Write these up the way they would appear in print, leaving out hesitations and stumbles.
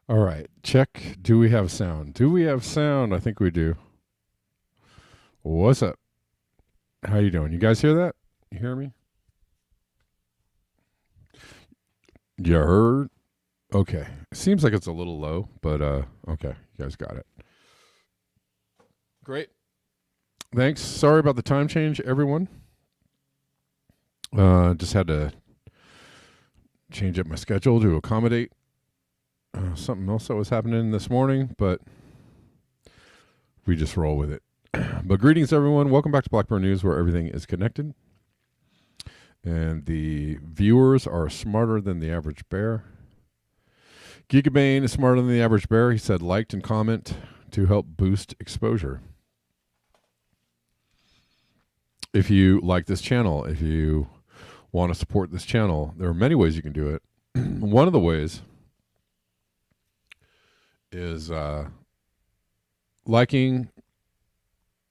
All right, check. Do we have sound? Do we have sound? I think we do. What's up? How you doing? You guys hear that? You hear me? You heard? Okay. Seems like it's a little low, but okay. You guys got it. Great. Thanks. Sorry about the time change, everyone. Just had to change up my schedule to accommodate something else that was happening this morning, but we just roll with it. But greetings, everyone. Welcome back to Blackburn News, where everything is connected. And the viewers are smarter than the average bear. Gigabane is smarter than the average bear. He said, liked and comment to help boost exposure. If you like this channel, if you want to support this channel, there are many ways you can do it. One of the ways is liking,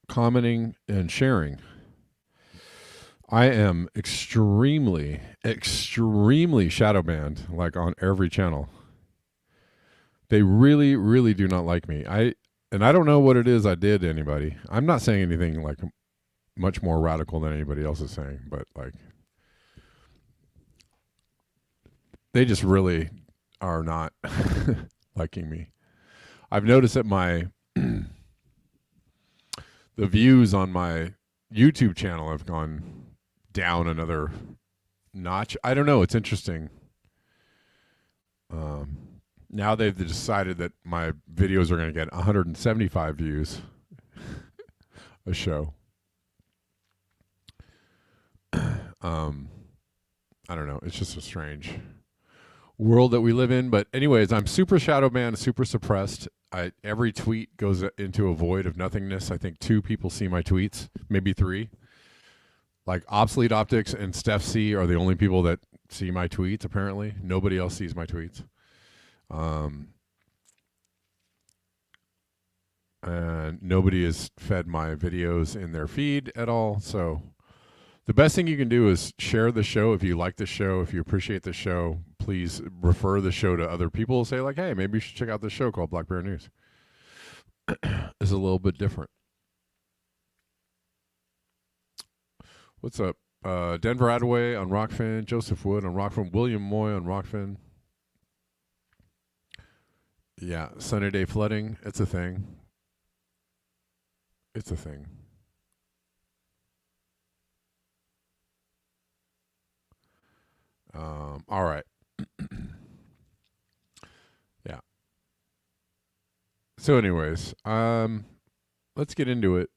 commenting, and sharing. I am extremely, extremely shadow banned, like on every channel. They really, really do not like me. And I don't know what it is I did to anybody. I'm not saying anything like much more radical than anybody else is saying, but like they just really are not liking me. I've noticed that my the views on my YouTube channel have gone down another notch. I don't know. It's interesting. Now they've decided that my videos are going to get 175 views a show. I don't know. It's just a strange world that we live in. But anyways, I'm super shadow banned, super suppressed. Every tweet goes into a void of nothingness. I think 2 people see my tweets, maybe 3. Like Obsolete Optics and Steph C are the only people that see my tweets, apparently. Nobody else sees my tweets. And nobody has fed my videos in their feed at all. So the best thing you can do is share the show. If you like the show, if you appreciate the show, please refer the show to other people. Say like, hey, maybe you should check out this show called Black Bear News. It's a little bit different. What's up? Denver Attaway on Rockfin, Joseph Wood on Rockfin, William Moy on Rockfin. Yeah, sunny day flooding. It's a thing. It's a thing. All right. Yeah. So anyways, let's get into it.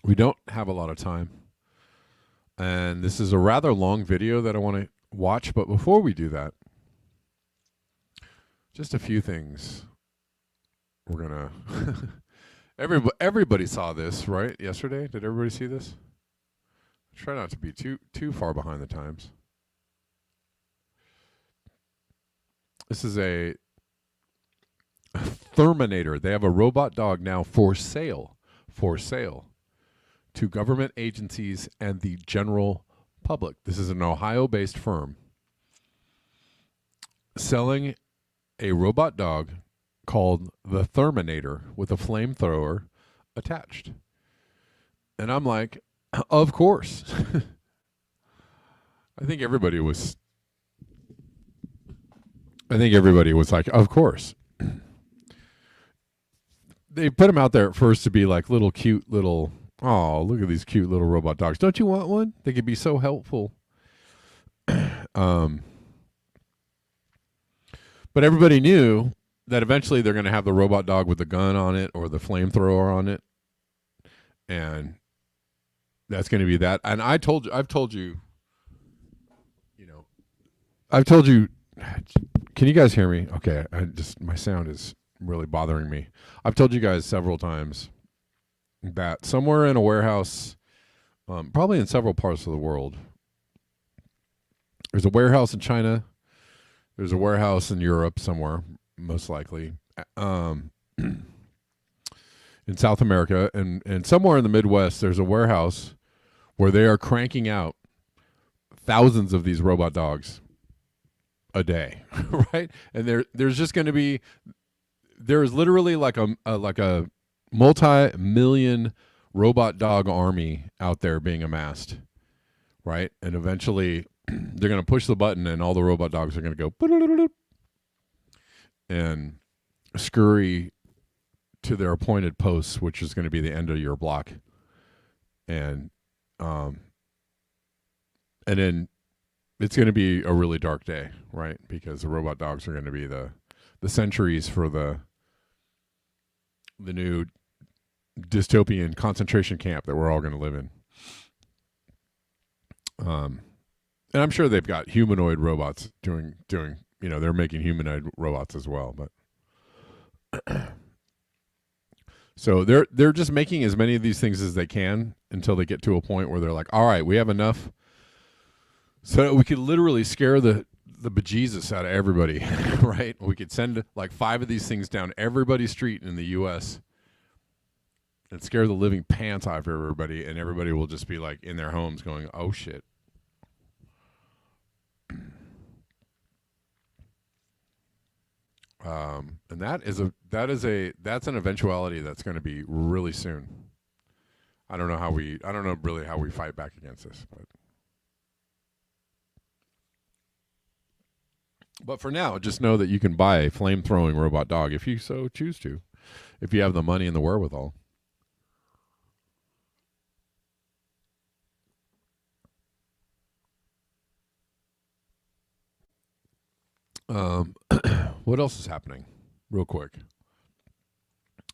We don't have a lot of time. And this is a rather long video that I want to watch, but before we do that, just a few things. We're going to everybody saw this, right? Yesterday? Did everybody see this? Try not to be too far behind the times. This is a Terminator. They have a robot dog now for sale to government agencies and the general public. This is an Ohio-based firm selling a robot dog called the Terminator with a flamethrower attached. And I'm like, of course. I think everybody was like, of course. They put them out there at first to be like little cute little, oh, look at these cute little robot dogs. Don't you want one? They could be so helpful. But everybody knew that eventually they're going to have the robot dog with the gun on it or the flamethrower on it. And that's going to be that. And I've told you, can you guys hear me? Okay. My sound is really bothering me. I've told you guys several times that somewhere in a warehouse, probably in several parts of the world, there's a warehouse in China. There's a warehouse in Europe somewhere, most likely, in South America, and somewhere in the Midwest, there's a warehouse where they are cranking out thousands of these robot dogs a day, right? And there's just going to be, there's literally like a multi-million robot dog army out there being amassed, right? And eventually they're going to push the button and all the robot dogs are going to go and scurry to their appointed posts, which is going to be the end of your block. And then it's going to be a really dark day, right? Because the robot dogs are going to be the sentries for the new dystopian concentration camp that we're all going to live in. And I'm sure they've got humanoid robots doing, they're making humanoid robots as well, but so they're just making as many of these things as they can until they get to a point where they're like, all right, we have enough so that we could literally scare the bejesus out of everybody, right? We could send like 5 of these things down everybody's street in the U.S. and scare the living pants off everybody, and everybody will just be like in their homes going, "Oh shit." And that's an eventuality that's going to be really soon. I don't know really how we fight back against this, but for now, just know that you can buy a flame-throwing robot dog if you so choose to, if you have the money and the wherewithal. What else is happening? Real quick.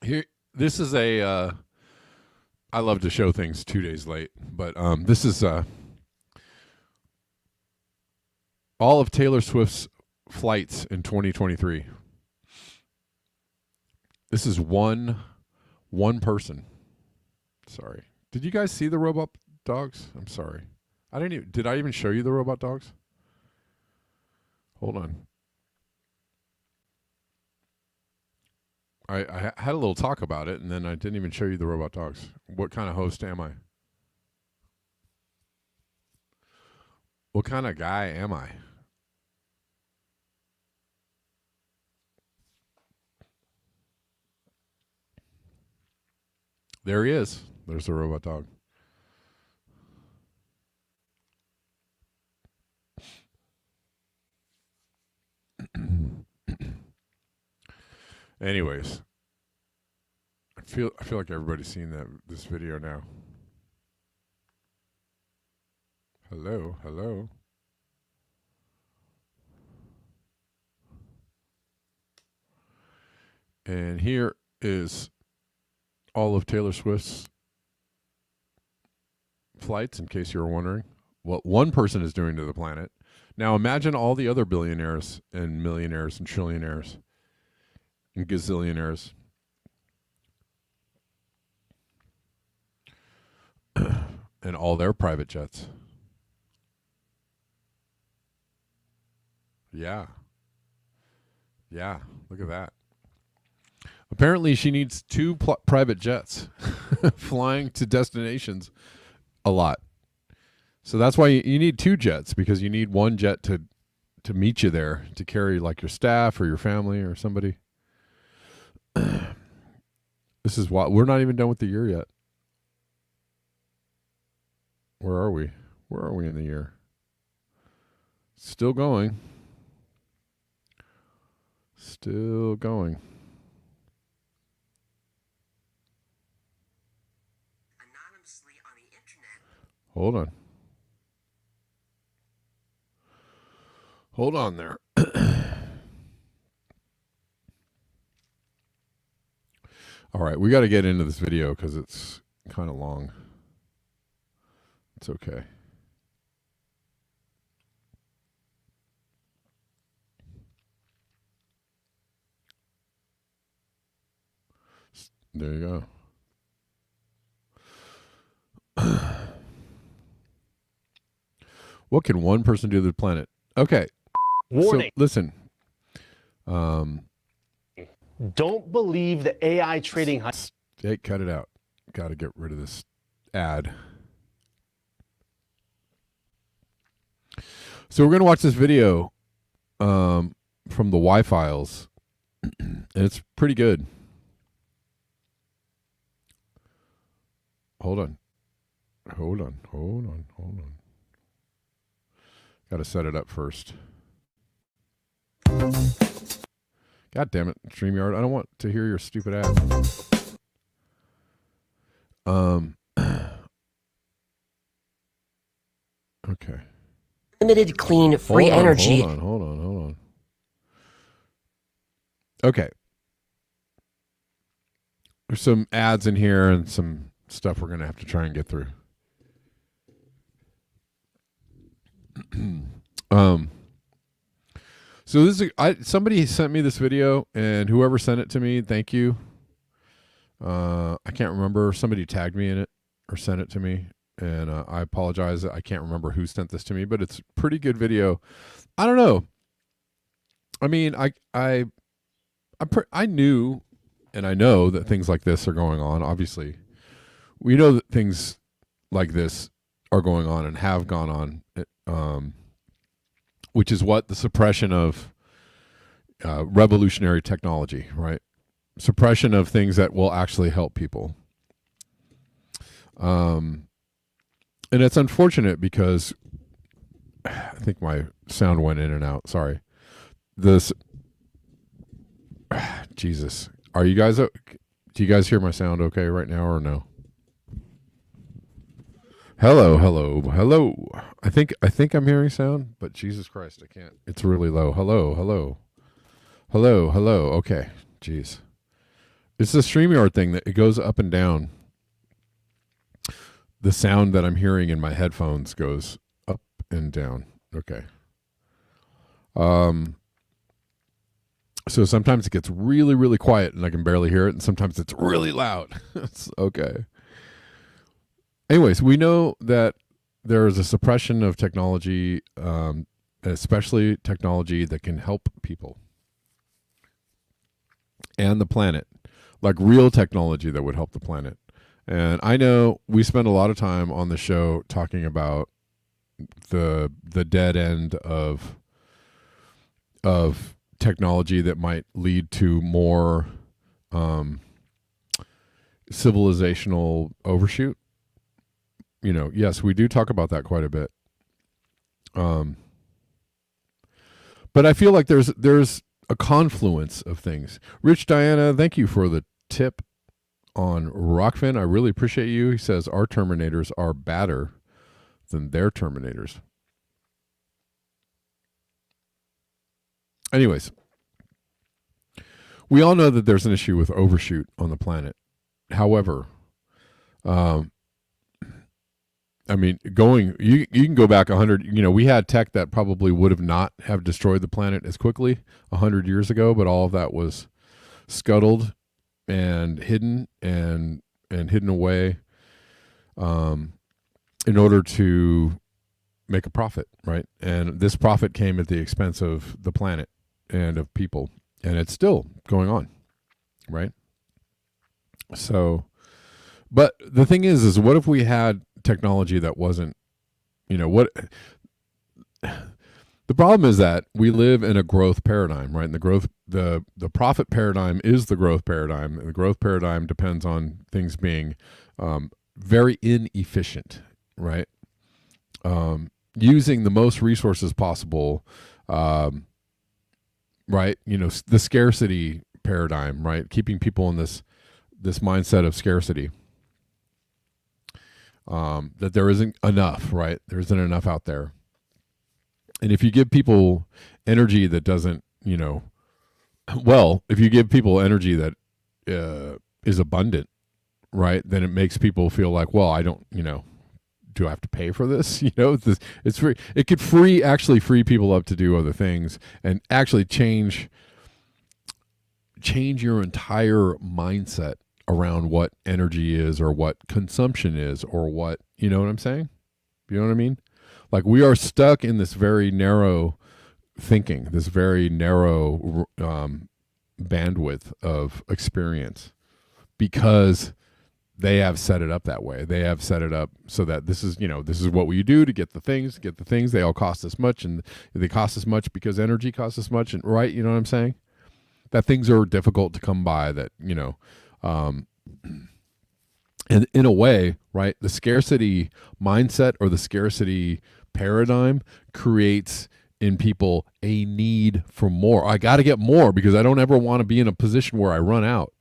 Here, this is a. I love to show things 2 days late, but this is all of Taylor Swift's flights in 2023. This is one person. Sorry. Did you guys see the robot dogs? I'm sorry. Did I even show you the robot dogs? Hold on. I had a little talk about it, and then I didn't even show you the robot dogs. What kind of host am I? What kind of guy am I? There he is. There's the robot dog. Anyways, I feel like everybody's seen this video now. Hello. And here is all of Taylor Swift's flights, in case you were wondering what one person is doing to the planet. Now imagine all the other billionaires and millionaires and trillionaires and gazillionaires and all their private jets. Yeah, look at that. Apparently she needs 2 private jets flying to destinations a lot. So that's why you need 2 jets, because you need one jet to meet you there, to carry like your staff or your family or somebody. This is why we're not even done with the year yet. Where are we? Where are we in the year? Still going. Still going. Anonymously on the internet. Hold on. Hold on there. All right, we got to get into this video because it's kind of long. It's okay. There you go. What can one person do to the planet? Okay. Warning. So, listen. Don't believe the AI trading. Hey, cut it out. Got to get rid of this ad. So we're going to watch this video from the Y-Files. And it's pretty good. Hold on. Got to set it up first. God damn it, StreamYard. I don't want to hear your stupid ads. Okay. Limited, clean, free energy. Hold on. Okay. There's some ads in here and some stuff we're going to have to try and get through. So this is somebody sent me this video, and whoever sent it to me, thank you. I can't remember. Somebody tagged me in it or sent it to me, and I apologize. I can't remember who sent this to me, but it's a pretty good video. I don't know. I mean, I knew, and I know that things like this are going on. Obviously, we know that things like this are going on and have gone on, which is what the suppression of revolutionary technology, right? Suppression of things that will actually help people. And it's unfortunate because I think my sound went in and out. Sorry. Jesus. Are you guys, do you guys hear my sound okay right now or no? Hello. I think I'm hearing sound, but Jesus Christ, I can't. It's really low. Hello. Okay. Jeez. It's the StreamYard thing that it goes up and down. The sound that I'm hearing in my headphones goes up and down. Okay. So sometimes it gets really, really quiet and I can barely hear it, and sometimes it's really loud. It's okay. Anyways, we know that there is a suppression of technology, especially technology that can help people and the planet, like real technology that would help the planet. And I know we spend a lot of time on the show talking about the dead end of technology that might lead to more civilizational overshoot. You know, yes, we do talk about that quite a bit. But I feel like there's a confluence of things. Rich Diana, thank you for the tip on Rockfin. I really appreciate you. He says our Terminators are badder than their Terminators. Anyways, we all know that there's an issue with overshoot on the planet. However, I mean, you can go back 100, we had tech that probably would have not have destroyed the planet as quickly 100 years ago, but all of that was scuttled and hidden and hidden away in order to make a profit, right? And this profit came at the expense of the planet and of people, and it's still going on, right? So, but the thing is what if we had technology that wasn't, the problem is that we live in a growth paradigm, right? And the profit paradigm is the growth paradigm. And the growth paradigm depends on things being very inefficient, right? Using the most resources possible, right? The scarcity paradigm, right? Keeping people in this mindset of scarcity. That there isn't enough, right? There isn't enough out there. And if you give people energy that doesn't, if you give people energy that is abundant, right, then it makes people feel like, well, I don't, do I have to pay for this? It's free. It could actually free people up to do other things and actually change your entire mindset around what energy is or what consumption is or what, you know what I'm saying? You know what I mean? Like we are stuck in this very narrow thinking, this very narrow bandwidth of experience because they have set it up that way. They have set it up so that this is what we do to get the things. They all cost us much, and they cost us much because energy costs us much, and right, you know what I'm saying? That things are difficult to come by, that, and in a way, right, the scarcity mindset or the scarcity paradigm creates in people a need for more. I got to get more because I don't ever want to be in a position where I run out.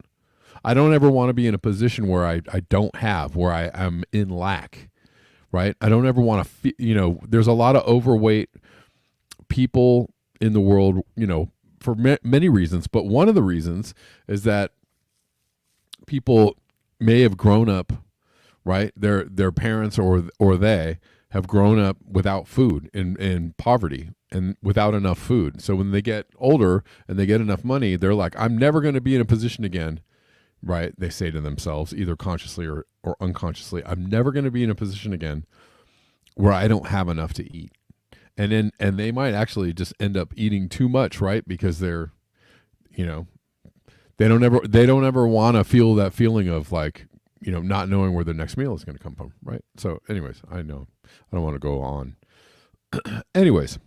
I don't ever want to be in a position where I don't have, where I am in lack, right? I don't ever want to, there's a lot of overweight people in the world, for many reasons, but one of the reasons is that people may have grown up, right? Their parents or they have grown up without food, in poverty and without enough food. So when they get older and they get enough money, they're like, I'm never going to be in a position again, right? They say to themselves, either consciously or unconsciously, I'm never going to be in a position again where I don't have enough to eat. And they might actually just end up eating too much, right? Because they're, they don't ever want to feel that feeling of like not knowing where the next meal is going to come from, right? So anyways, I know I don't want to go on. Anyways,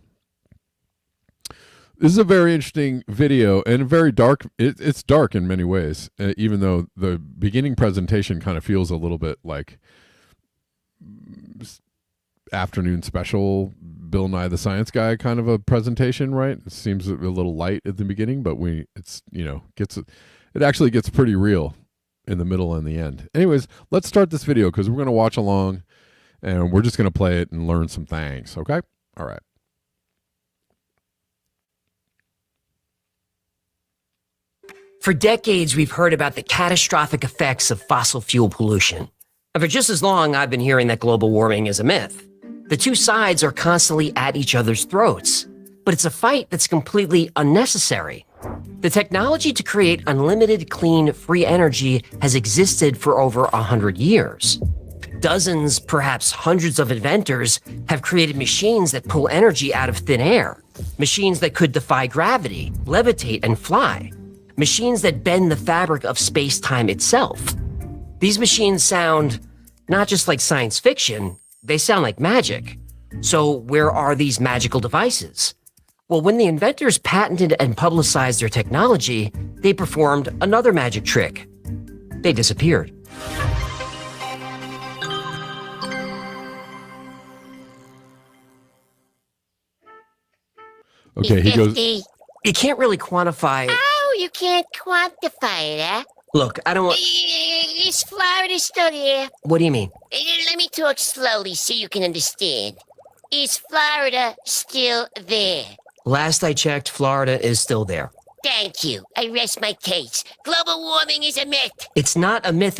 this is a very interesting video and very dark. It's dark in many ways, even though the beginning presentation kind of feels a little bit like afternoon special Bill Nye the Science Guy kind of a presentation, right? It seems a little light at the beginning, but it actually gets pretty real in the middle and the end. Anyways, let's start this video because we're going to watch along and we're just going to play it and learn some things. Okay. All right. For decades, we've heard about the catastrophic effects of fossil fuel pollution. And for just as long, I've been hearing that global warming is a myth. The two sides are constantly at each other's throats, but it's a fight that's completely unnecessary. The technology to create unlimited, clean, free energy has existed for over 100 years. Dozens, perhaps hundreds of inventors have created machines that pull energy out of thin air, machines that could defy gravity, levitate, and fly. Machines that bend the fabric of space-time itself. These machines sound not just like science fiction, they sound like magic. So where are these magical devices? Well, when the inventors patented and publicized their technology, they performed another magic trick. They disappeared. Okay, he goes. You can't really quantify. Oh, you can't quantify it, huh? Look, I don't want. Is Florida still there? What do you mean? Let me talk slowly so you can understand. Is Florida still there? Last I checked, Florida is still there. Thank you. I rest my case. Global warming is a myth. It's not a myth.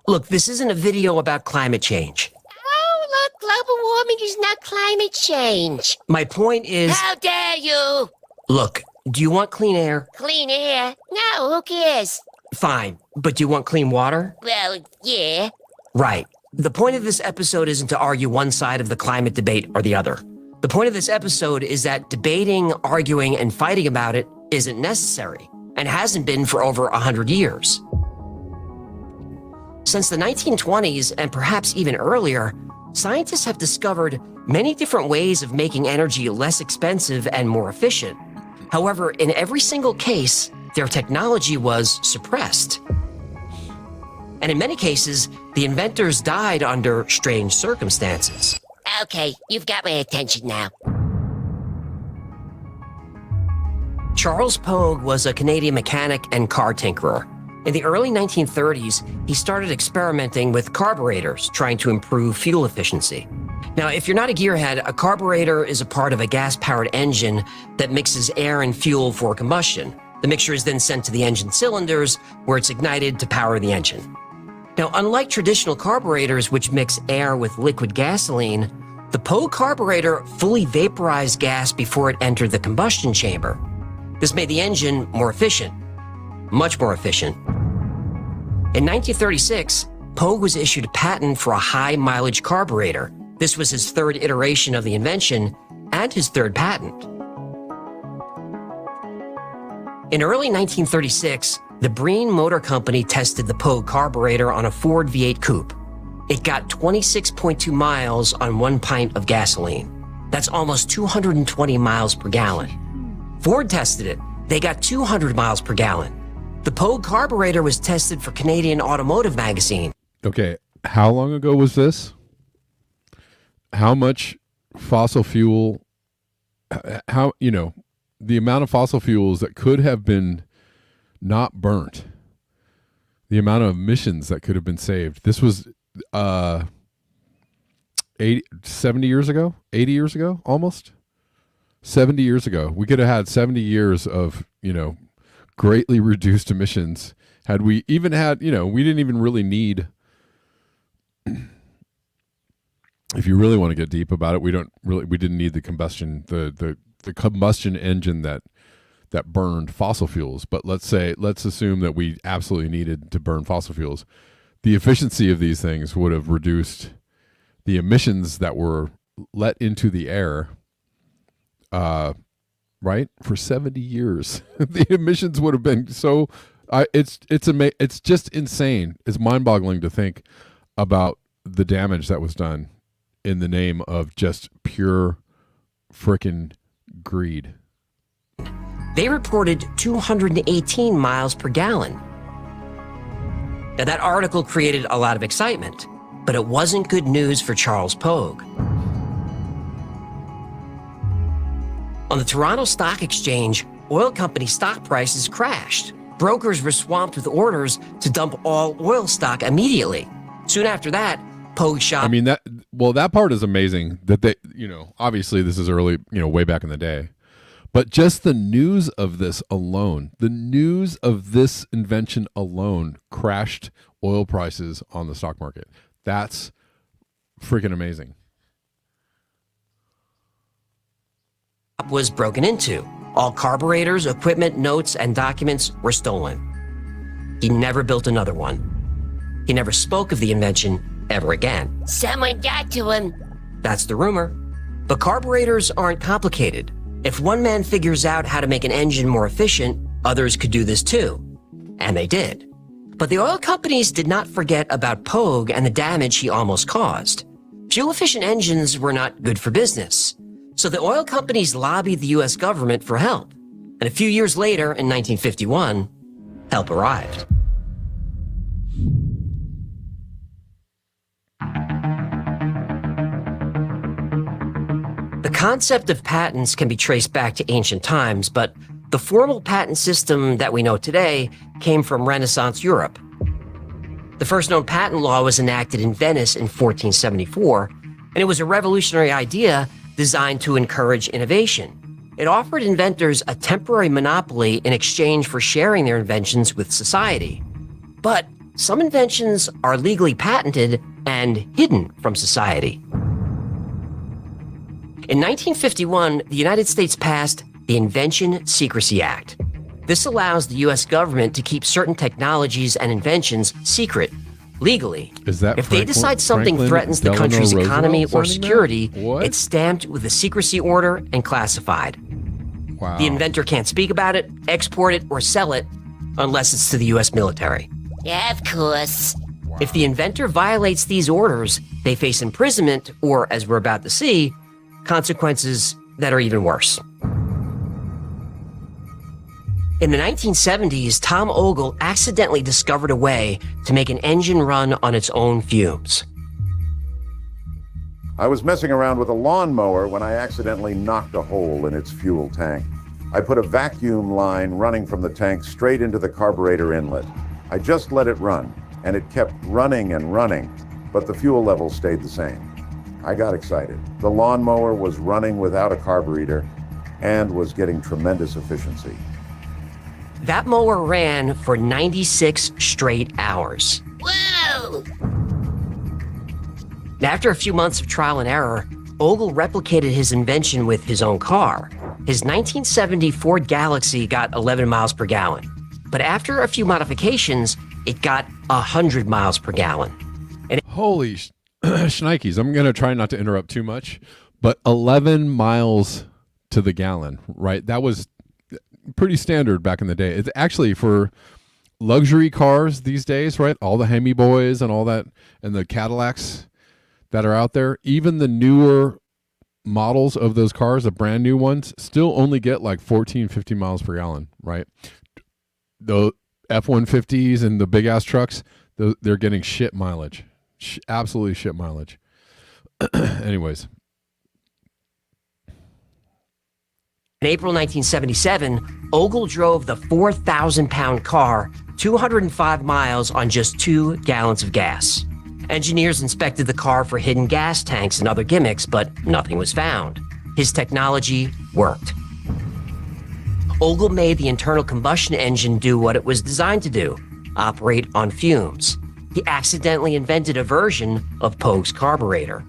Look, this isn't a video about climate change. Oh, look, global warming is not climate change. My point is. How dare you? Look, do you want clean air? Clean air? No, who cares? Fine, but do you want clean water? Well, yeah. Right. The point of this episode isn't to argue one side of the climate debate or the other. The point of this episode is that debating, arguing, and fighting about it isn't necessary, and hasn't been for over 100 years. Since the 1920s, and perhaps even earlier, scientists have discovered many different ways of making energy less expensive and more efficient. However, in every single case, their technology was suppressed. And in many cases, the inventors died under strange circumstances. Okay, you've got my attention now. Charles Pogue was a Canadian mechanic and car tinkerer. In the early 1930s, he started experimenting with carburetors, trying to improve fuel efficiency. Now, if you're not a gearhead, a carburetor is a part of a gas-powered engine that mixes air and fuel for combustion. The mixture is then sent to the engine cylinders, where it's ignited to power the engine. Now, unlike traditional carburetors, which mix air with liquid gasoline, the Pogue carburetor fully vaporized gas before it entered the combustion chamber. This made the engine more efficient, much more efficient. In 1936, Pogue was issued a patent for a high-mileage carburetor. This was his third iteration of the invention and his third patent. In early 1936, the Breen Motor Company tested the Pogue carburetor on a Ford V8 coupe. It got 26.2 miles on 1 pint of gasoline. That's almost 220 miles per gallon. Ford tested it. They got 200 miles per gallon. The Pogue carburetor was tested for Canadian Automotive Magazine. Okay, how long ago was this? How much fossil fuel, the amount of fossil fuels that could have been not burnt, the amount of emissions that could have been saved. This was 70 years ago, 80 years ago, almost 70 years ago. We could have had 70 years of, greatly reduced emissions had we even had, we didn't even really need, if you really want to get deep about it, we didn't need the combustion, the combustion engine that burned fossil fuels. But let's assume that we absolutely needed to burn fossil fuels. The efficiency of these things would have reduced the emissions that were let into the air, right? For 70 years, the emissions would have been so It's just insane. It's mind-boggling to think about the damage that was done in the name of just pure frickin' greed. They reported 218 miles per gallon. Now, that article created a lot of excitement, but it wasn't good news for Charles Pogue. On the Toronto Stock Exchange, oil company stock prices crashed. Brokers were swamped with orders to dump all oil stock immediately. Soon after that, Pogue shop. I mean, that part is amazing that they, obviously this is early, way back in the day. But just the news of this alone, the news of this invention alone crashed oil prices on the stock market. That's freaking amazing. Was broken into. All carburetors, equipment, notes, and documents were stolen. He never built another one. He never spoke of the invention ever again. Someone got to him. That's the rumor. But carburetors aren't complicated. If one man figures out how to make an engine more efficient, others could do this too. And they did. But the oil companies did not forget about Pogue and the damage he almost caused. Fuel-efficient engines were not good for business. So the oil companies lobbied the U.S. government for help. And a few years later, in 1951, help arrived. The concept of patents can be traced back to ancient times, but the formal patent system that we know today came from Renaissance Europe. The first known patent law was enacted in Venice in 1474, and it was a revolutionary idea designed to encourage innovation. It offered inventors a temporary monopoly in exchange for sharing their inventions with society. But some inventions are legally patented and hidden from society. In 1951, the United States passed the Invention Secrecy Act. This allows the U.S. government to keep certain technologies and inventions secret, legally. Is that if they decide something threatens the country's economy or security, it's stamped with a secrecy order and classified. Wow. The inventor can't speak about it, export it, or sell it unless it's to the U.S. military. Yeah, of course. Wow. If the inventor violates these orders, they face imprisonment or, as we're about to see, consequences that are even worse. In the 1970s, Tom Ogle accidentally discovered a way to make an engine run on its own fumes. I was messing around with a lawnmower when I accidentally knocked a hole in its fuel tank. I put a vacuum line running from the tank straight into the carburetor inlet. I just let it run, and it kept running and running, but the fuel level stayed the same. I got excited. The lawnmower was running without a carburetor and was getting tremendous efficiency. That mower ran for 96 straight hours. Whoa! After a few months of trial and error, Ogle replicated his invention with his own car. His 1970 Ford Galaxy got 11 miles per gallon. But after a few modifications, it got 100 miles per gallon. Holy shnikes. I'm going to try not to interrupt too much, but 11 miles to the gallon, right? That was pretty standard back in the day. It's actually for luxury cars these days, right? All the Hemi Boys and all that, and the Cadillacs that are out there, even the newer models of those cars, the brand new ones, still only get like 14, 15 miles per gallon, right? The F-150s and the big ass trucks, they're getting shit mileage. Absolutely shit mileage. Anyways. In April 1977, Ogle drove the 4,000-pound car 205 miles on just 2 gallons of gas. Engineers inspected the car for hidden gas tanks and other gimmicks, but nothing was found. His technology worked. Ogle made the internal combustion engine do what it was designed to do, operate on fumes. He accidentally invented a version of Pogue's carburetor.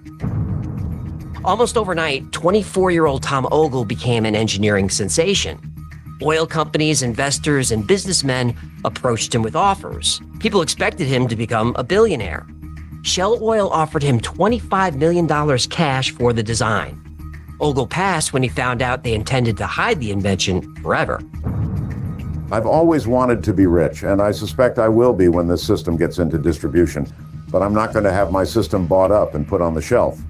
Almost overnight, 24-year-old Tom Ogle became an engineering sensation. Oil companies, investors, and businessmen approached him with offers. People expected him to become a billionaire. Shell Oil offered him $25 million cash for the design. Ogle passed when he found out they intended to hide the invention forever. I've always wanted to be rich, and I suspect I will be when this system gets into distribution. But I'm not going to have my system bought up and put on the shelf.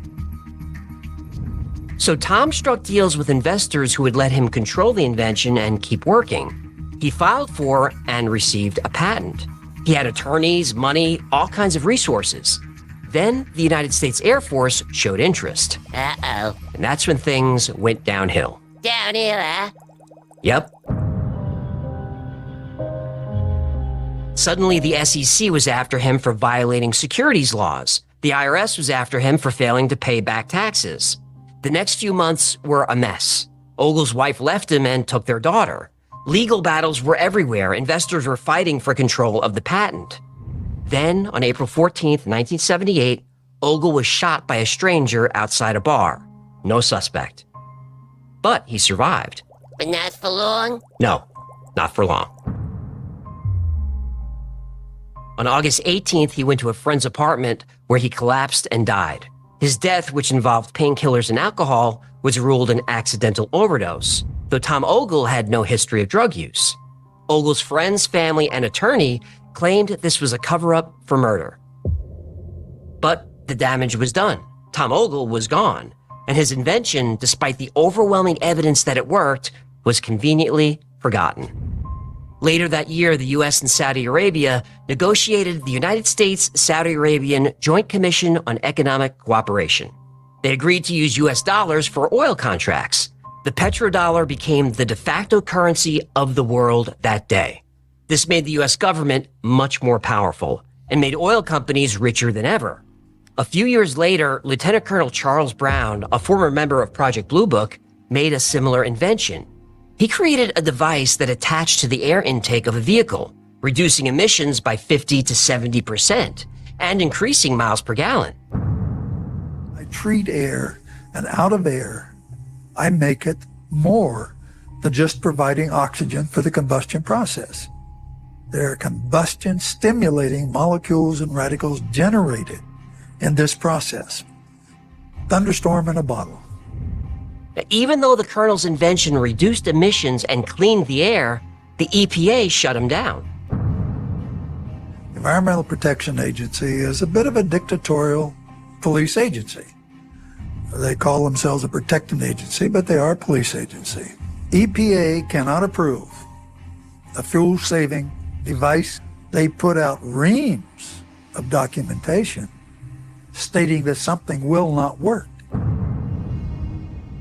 So Tom struck deals with investors who would let him control the invention and keep working. He filed for and received a patent. He had attorneys, money, all kinds of resources. Then the United States Air Force showed interest. Uh-oh. And that's when things went downhill. Downhill, huh? Yep. Suddenly, the SEC was after him for violating securities laws. The IRS was after him for failing to pay back taxes. The next few months were a mess. Ogle's wife left him and took their daughter. Legal battles were everywhere. Investors were fighting for control of the patent. Then, on April 14th, 1978, Ogle was shot by a stranger outside a bar. No suspect. But he survived. But not for long? No, not for long. On August 18th, he went to a friend's apartment where he collapsed and died. His death, which involved painkillers and alcohol, was ruled an accidental overdose, though Tom Ogle had no history of drug use. Ogle's friends, family, and attorney claimed this was a cover-up for murder. But the damage was done. Tom Ogle was gone, and his invention, despite the overwhelming evidence that it worked, was conveniently forgotten. Later that year, the U.S. and Saudi Arabia negotiated the United States-Saudi Arabian Joint Commission on Economic Cooperation. They agreed to use U.S. dollars for oil contracts. The petrodollar became the de facto currency of the world that day. This made the U.S. government much more powerful and made oil companies richer than ever. A few years later, Lieutenant Colonel Charles Brown, a former member of Project Blue Book, made a similar invention. He created a device that attached to the air intake of a vehicle, reducing emissions by 50 to 70% and increasing miles per gallon. I treat air, and out of air, I make it more than just providing oxygen for the combustion process. There are combustion stimulating molecules and radicals generated in this process. Thunderstorm in a bottle. Now, even though the Colonel's invention reduced emissions and cleaned the air, the EPA shut him down. The Environmental Protection Agency is a bit of a dictatorial police agency. They call themselves a protecting agency, but they are a police agency. EPA cannot approve a fuel-saving device. They put out reams of documentation stating that something will not work.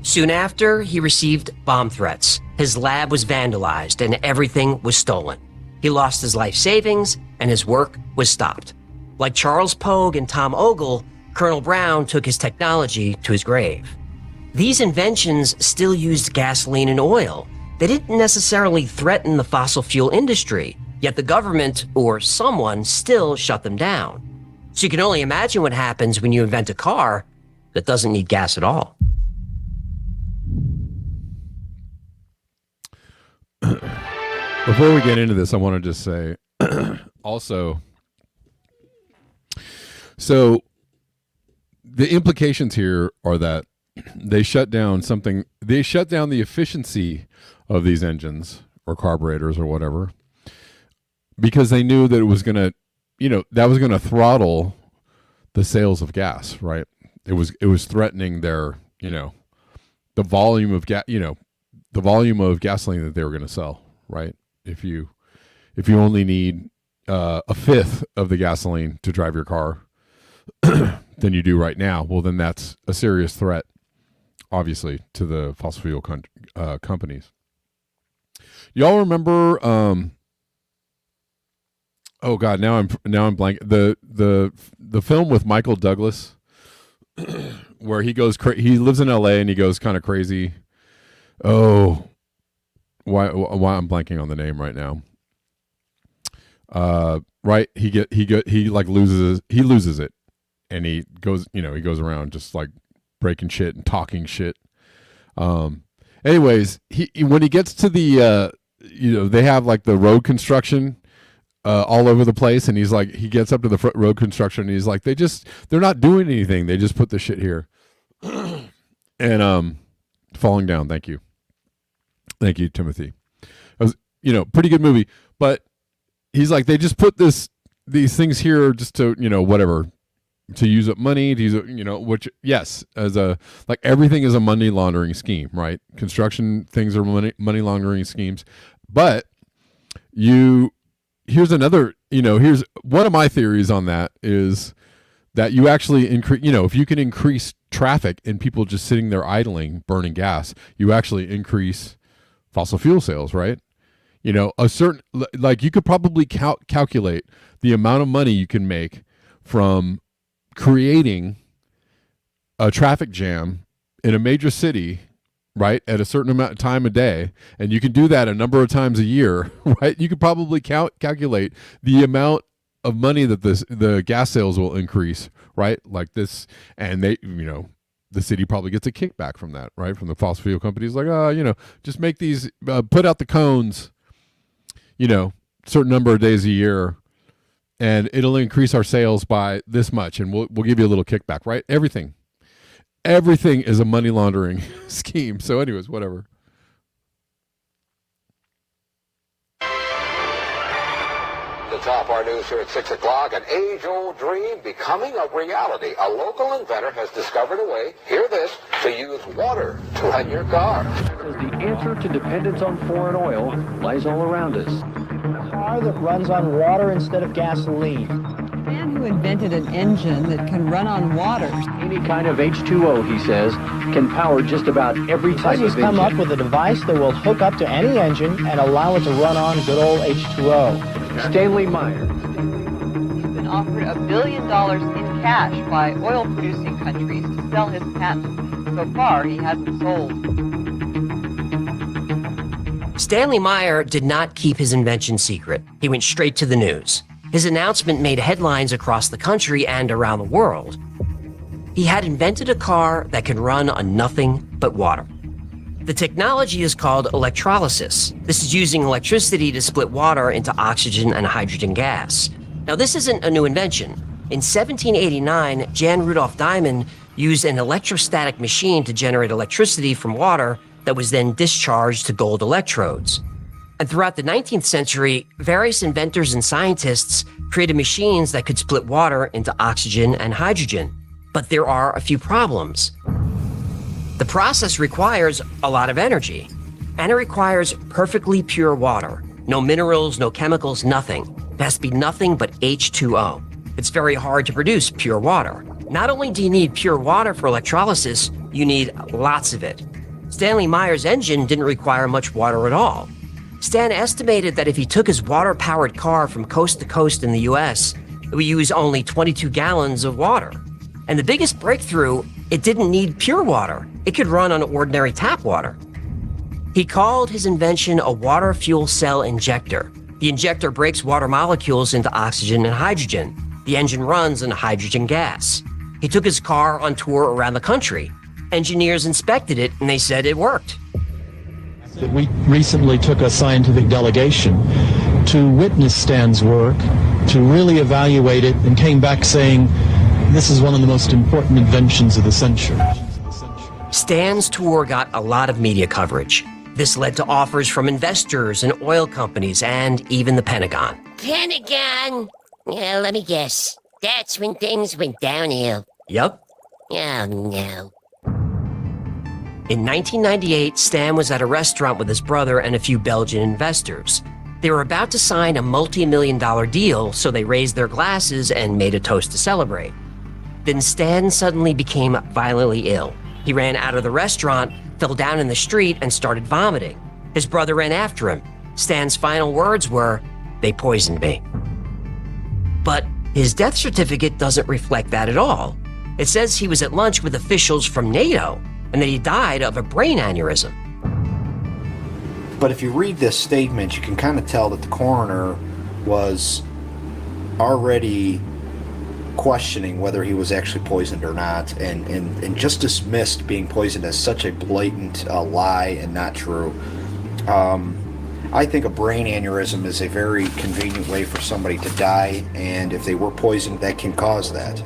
Soon after, he received bomb threats. His lab was vandalized and everything was stolen. He lost his life savings and his work was stopped. Like Charles Pogue and Tom Ogle, Colonel Brown took his technology to his grave. These inventions still used gasoline and oil. They didn't necessarily threaten the fossil fuel industry, yet the government or someone still shut them down. So you can only imagine what happens when you invent a car that doesn't need gas at all. Before we get into this, I want to just say also, so the implications here are that they shut down the efficiency of these engines or carburetors or whatever, because they knew that it was going to, that was going to throttle the sales of gas, right? It was threatening their, the volume of the volume of gasoline that they were going to sell, right? If you only need a fifth of the gasoline to drive your car than you do right now, well, then that's a serious threat, obviously, to the fossil fuel companies. Y'all remember? Oh God, now I'm blank. The film with Michael Douglas, where he lives in LA and he goes kind of crazy. Oh, why I'm blanking on the name right now. Right, he loses it, and he goes around just like breaking shit and talking shit. Anyways, when he gets to the they have like the road construction all over the place, and he gets up to the road construction and he's like, they're not doing anything, they just put the shit here. And falling down. Thank you, Timothy. pretty good movie. But he's like, they just put these things here just to, whatever, to use up money, to use up, which, yes, as like everything is a money laundering scheme, right? Construction things are money laundering schemes. But here's another, here's one of my theories on that is that you actually increase, if you can increase traffic and people just sitting there idling, burning gas, you actually increase fossil fuel sales, right? A certain, like you could probably calculate the amount of money you can make from creating a traffic jam in a major city, right, at a certain amount of time a day, and you can do that a number of times a year, right? You could probably calculate the amount of money that the gas sales will increase, right? Like this, and they, the city probably gets a kickback from that, right? From the fossil fuel companies, like, just make these, put out the cones, certain number of days a year, and it'll increase our sales by this much, and we'll give you a little kickback, right? Everything is a money laundering scheme. So anyways, whatever. The top our news here at 6 o'clock, an age-old dream becoming a reality. A local inventor has discovered a way, hear this, to use water to run your car. The answer to dependence on foreign oil lies all around us. A car that runs on water instead of gasoline. A man who invented an engine that can run on water. Any kind of H2O, he says, can power just about every type of engine. He's come up with a device that will hook up to any engine and allow it to run on good old H2O. Stanley Meyer. He's been offered $1 billion in cash by oil-producing countries to sell his patent. So far, he hasn't sold. Stanley Meyer did not keep his invention secret. He went straight to the news. His announcement made headlines across the country and around the world. He had invented a car that could run on nothing but water. The technology is called electrolysis. This is using electricity to split water into oxygen and hydrogen gas. Now, this isn't a new invention. In 1789, Jan Rudolph Diamond used an electrostatic machine to generate electricity from water that was then discharged to gold electrodes. And throughout the 19th century, various inventors and scientists created machines that could split water into oxygen and hydrogen. But there are a few problems. The process requires a lot of energy, and it requires perfectly pure water. No minerals, no chemicals, nothing. It has to be nothing but H2O. It's very hard to produce pure water. Not only do you need pure water for electrolysis, you need lots of it. Stanley Meyer's engine didn't require much water at all. Stan estimated that if he took his water-powered car from coast to coast in the US, it would use only 22 gallons of water. And the biggest breakthrough, it didn't need pure water. It could run on ordinary tap water. He called his invention a water fuel cell injector. The injector breaks water molecules into oxygen and hydrogen. The engine runs on hydrogen gas. He took his car on tour around the country. Engineers inspected it, and they said it worked. We recently took a scientific delegation to witness Stan's work, to really evaluate it, and came back saying, this is one of the most important inventions of the century. Stan's tour got a lot of media coverage. This led to offers from investors and oil companies and even the Pentagon. Pentagon? Yeah, let me guess. That's when things went downhill. Yup. Oh, no. In 1998, Stan was at a restaurant with his brother and a few Belgian investors. They were about to sign a multi-million-dollar deal, so they raised their glasses and made a toast to celebrate. Then Stan suddenly became violently ill. He ran out of the restaurant, fell down in the street, and started vomiting. His brother ran after him. Stan's final words were, "They poisoned me." But his death certificate doesn't reflect that at all. It says he was at lunch with officials from NATO and that he died of a brain aneurysm. But if you read this statement, you can kind of tell that the coroner was already questioning whether he was actually poisoned or not, and just dismissed being poisoned as such a blatant lie and not true. I think a brain aneurysm is a very convenient way for somebody to die, and if they were poisoned, that can cause that.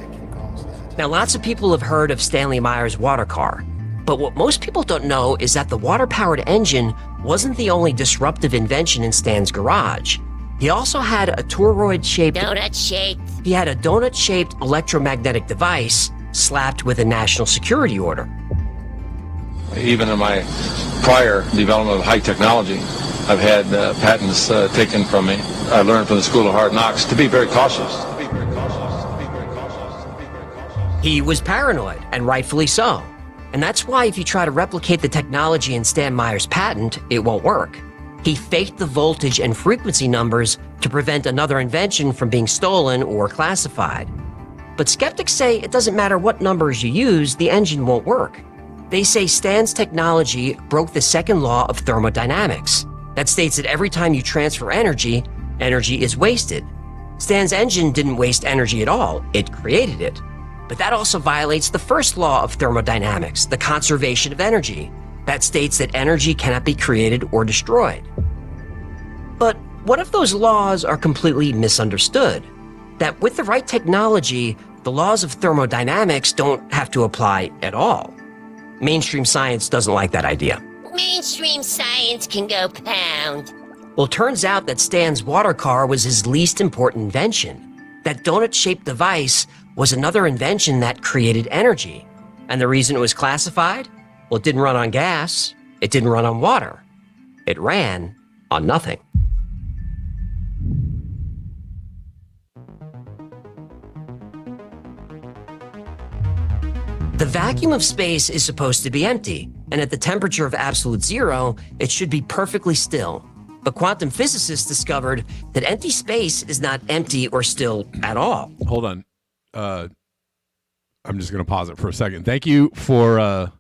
Now, lots of people have heard of Stanley Meyer's water car. But what most people don't know is that the water-powered engine wasn't the only disruptive invention in Stan's garage. He also had a toroid-shaped... Donut-shaped. He had a donut-shaped electromagnetic device slapped with a national security order. Even in my prior development of high technology, I've had patents taken from me. I learned from the School of Hard Knocks to be very cautious. He was paranoid, and rightfully so. And that's why if you try to replicate the technology in Stan Meyer's patent, it won't work. He faked the voltage and frequency numbers to prevent another invention from being stolen or classified. But skeptics say it doesn't matter what numbers you use, the engine won't work. They say Stan's technology broke the second law of thermodynamics. That states that every time you transfer energy, energy is wasted. Stan's engine didn't waste energy at all, it created it. But that also violates the first law of thermodynamics, the conservation of energy. That states that energy cannot be created or destroyed. But what if those laws are completely misunderstood? That with the right technology, the laws of thermodynamics don't have to apply at all. Mainstream science doesn't like that idea. Mainstream science can go pound. Well, it turns out that Stan's water car was his least important invention. That donut-shaped device was another invention that created energy. And the reason it was classified? Well, it didn't run on gas. It didn't run on water. It ran on nothing. The vacuum of space is supposed to be empty, and at the temperature of absolute zero, it should be perfectly still. But quantum physicists discovered that empty space is not empty or still at all. Hold on. I'm just going to pause it for a second. Thank you for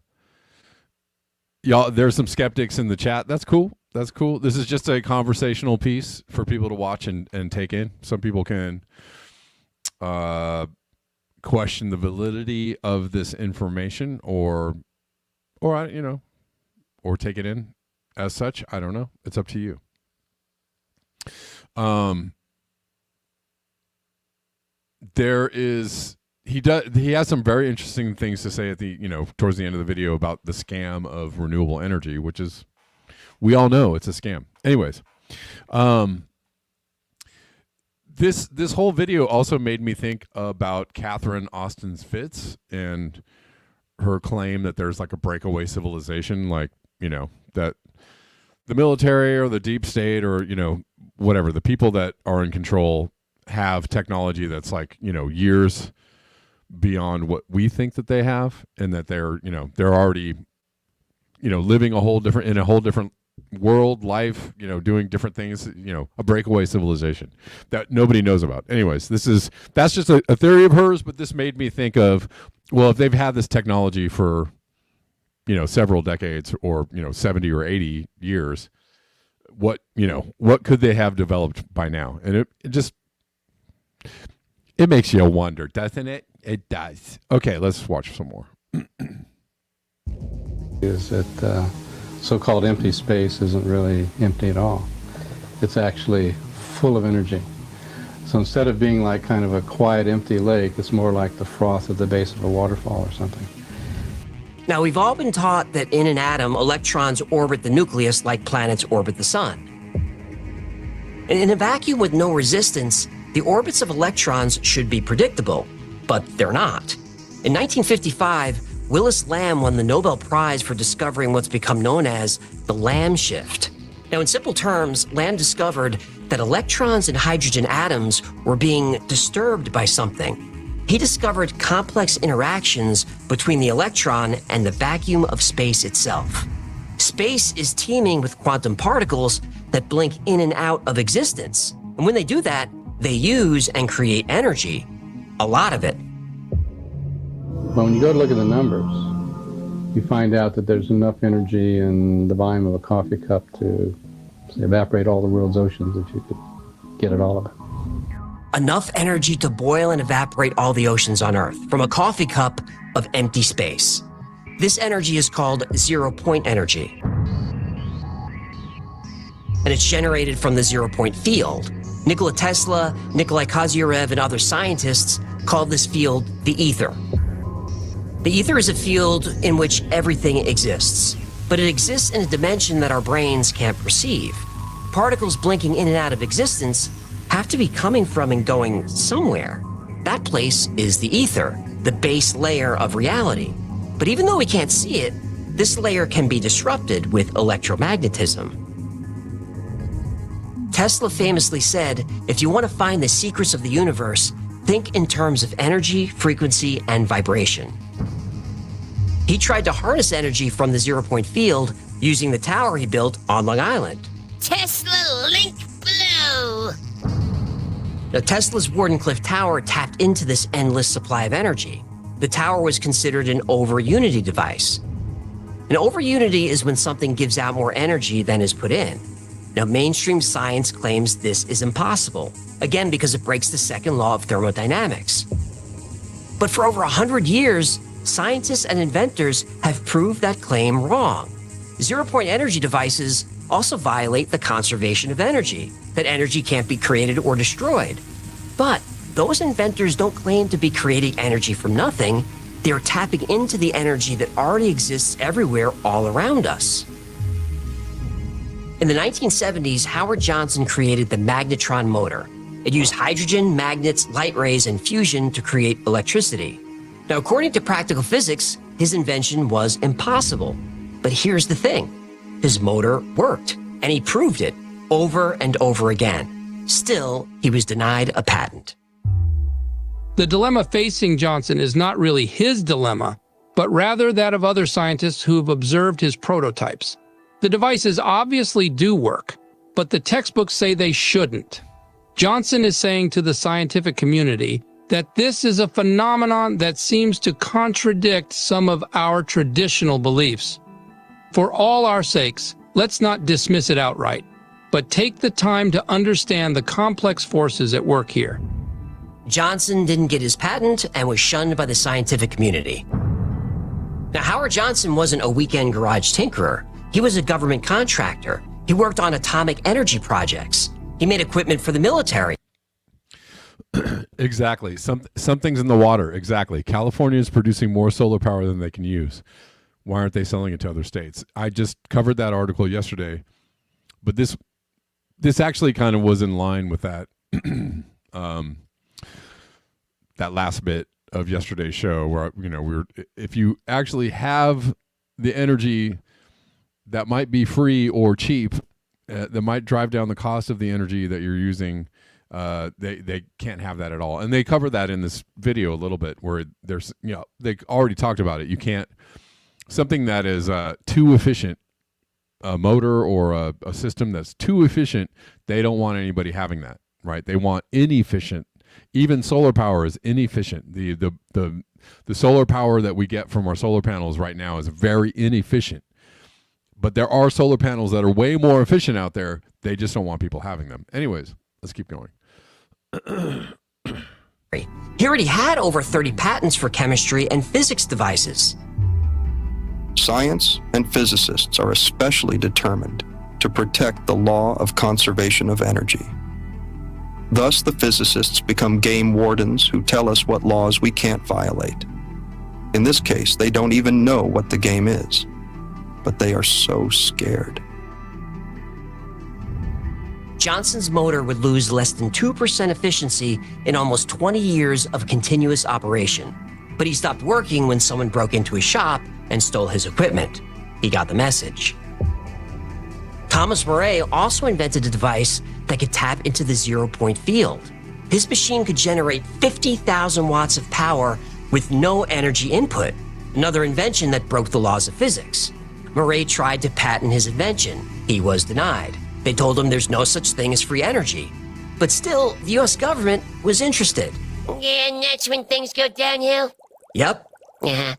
y'all. There's some skeptics in the chat. That's cool. That's cool. This is just a conversational piece for people to watch and take in. Some people can question the validity of this information or take it in as such. I don't know. It's up to you. He has some very interesting things to say at the, towards the end of the video about the scam of renewable energy, which is, we all know it's a scam. Anyways, this whole video also made me think about Catherine Austin Fitts and her claim that there's like a breakaway civilization, like, that the military or the deep state or, whatever, the people that are in control have technology that's like, years beyond what we think that they have, and that they're already, living in a whole different world, life, doing different things, a breakaway civilization that nobody knows about. Anyways, that's just a theory of hers, but this made me think of, well, if they've had this technology for, several decades or, 70 or 80 years, what could they have developed by now? And it makes you wonder, doesn't it? It does. Okay, let's watch some more. Is that so-called empty space isn't really empty at all. It's actually full of energy. So instead of being like kind of a quiet, empty lake, it's more like the froth at the base of a waterfall or something. Now, we've all been taught that in an atom, electrons orbit the nucleus like planets orbit the sun. And in a vacuum with no resistance, the orbits of electrons should be predictable, but they're not. In 1955, Willis Lamb won the Nobel Prize for discovering what's become known as the Lamb shift. Now, in simple terms, Lamb discovered that electrons and hydrogen atoms were being disturbed by something. He discovered complex interactions between the electron and the vacuum of space itself. Space is teeming with quantum particles that blink in and out of existence. And when they do that, they use and create energy. A lot of it. But when you go to look at the numbers, you find out that there's enough energy in the volume of a coffee cup to evaporate all the world's oceans if you could get it all of it. Enough energy to boil and evaporate all the oceans on Earth from a coffee cup of empty space. This energy is called zero-point energy. And it's generated from the zero-point field. Nikola Tesla, Nikolai Kozyrev, and other scientists called this field the ether. The ether is a field in which everything exists, but it exists in a dimension that our brains can't perceive. Particles blinking in and out of existence have to be coming from and going somewhere. That place is the ether, the base layer of reality. But even though we can't see it, this layer can be disrupted with electromagnetism. Tesla famously said, if you want to find the secrets of the universe, think in terms of energy, frequency, and vibration. He tried to harness energy from the zero-point field using the tower he built on Long Island. Tesla link below. Now, Tesla's Wardenclyffe Tower tapped into this endless supply of energy. The tower was considered an over-unity device. An over-unity is when something gives out more energy than is put in. Now, mainstream science claims this is impossible, again because it breaks the second law of thermodynamics. But for over 100 years, scientists and inventors have proved that claim wrong. Zero-point energy devices also violate the conservation of energy, that energy can't be created or destroyed. But those inventors don't claim to be creating energy from nothing. They're tapping into the energy that already exists everywhere all around us. In the 1970s, Howard Johnson created the magnetron motor. It used hydrogen, magnets, light rays, and fusion to create electricity. Now, according to practical physics, his invention was impossible. But here's the thing. His motor worked, and he proved it over and over again. Still, he was denied a patent. The dilemma facing Johnson is not really his dilemma, but rather that of other scientists who have observed his prototypes. The devices obviously do work, but the textbooks say they shouldn't. Johnson is saying to the scientific community that this is a phenomenon that seems to contradict some of our traditional beliefs. For all our sakes, let's not dismiss it outright, but take the time to understand the complex forces at work here. Johnson didn't get his patent and was shunned by the scientific community. Now, Howard Johnson wasn't a weekend garage tinkerer. He was a government contractor. He worked on atomic energy projects. He made equipment for the military. Exactly. Something's in the water. Exactly. California is producing more solar power than they can use. Why aren't they selling it to other states? I just covered that article yesterday, but this actually kind of was in line with that that last bit of yesterday's show, where if you actually have the energy that might be free or cheap, that might drive down the cost of the energy that you're using. They can't have that at all, and they cover that in this video a little bit, where there's they already talked about it. You can't. Something that is too efficient, a motor or a system that's too efficient, they don't want anybody having that, right? They want inefficient. Even solar power is inefficient. The solar power that we get from our solar panels right now is very inefficient. But there are solar panels that are way more efficient out there. They just don't want people having them. Anyways, let's keep going. He already had over 30 patents for chemistry and physics devices. Science and physicists are especially determined to protect the law of conservation of energy. Thus, the physicists become game wardens who tell us what laws we can't violate. In this case, they don't even know what the game is, but they are so scared. Johnson's motor would lose less than 2% efficiency in almost 20 years of continuous operation. But he stopped working when someone broke into his shop and stole his equipment. He got the message. Thomas Murray also invented a device that could tap into the zero-point field. His machine could generate 50,000 watts of power with no energy input, another invention that broke the laws of physics. Murray tried to patent his invention. He was denied. They told him there's no such thing as free energy. But still, the US government was interested. Yeah, and that's when things go downhill? Yep. Uh-huh.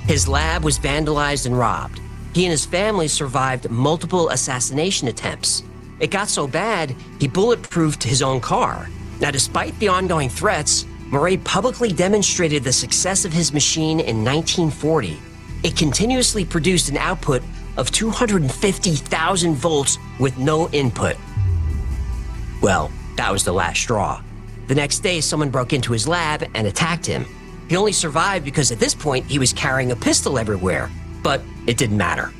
His lab was vandalized and robbed. He and his family survived multiple assassination attempts. It got so bad, he bulletproofed his own car. Now, despite the ongoing threats, Murray publicly demonstrated the success of his machine in 1940. It continuously produced an output of 250,000 volts with no input. Well, that was the last straw. The next day, someone broke into his lab and attacked him. He only survived because at this point, he was carrying a pistol everywhere, but it didn't matter.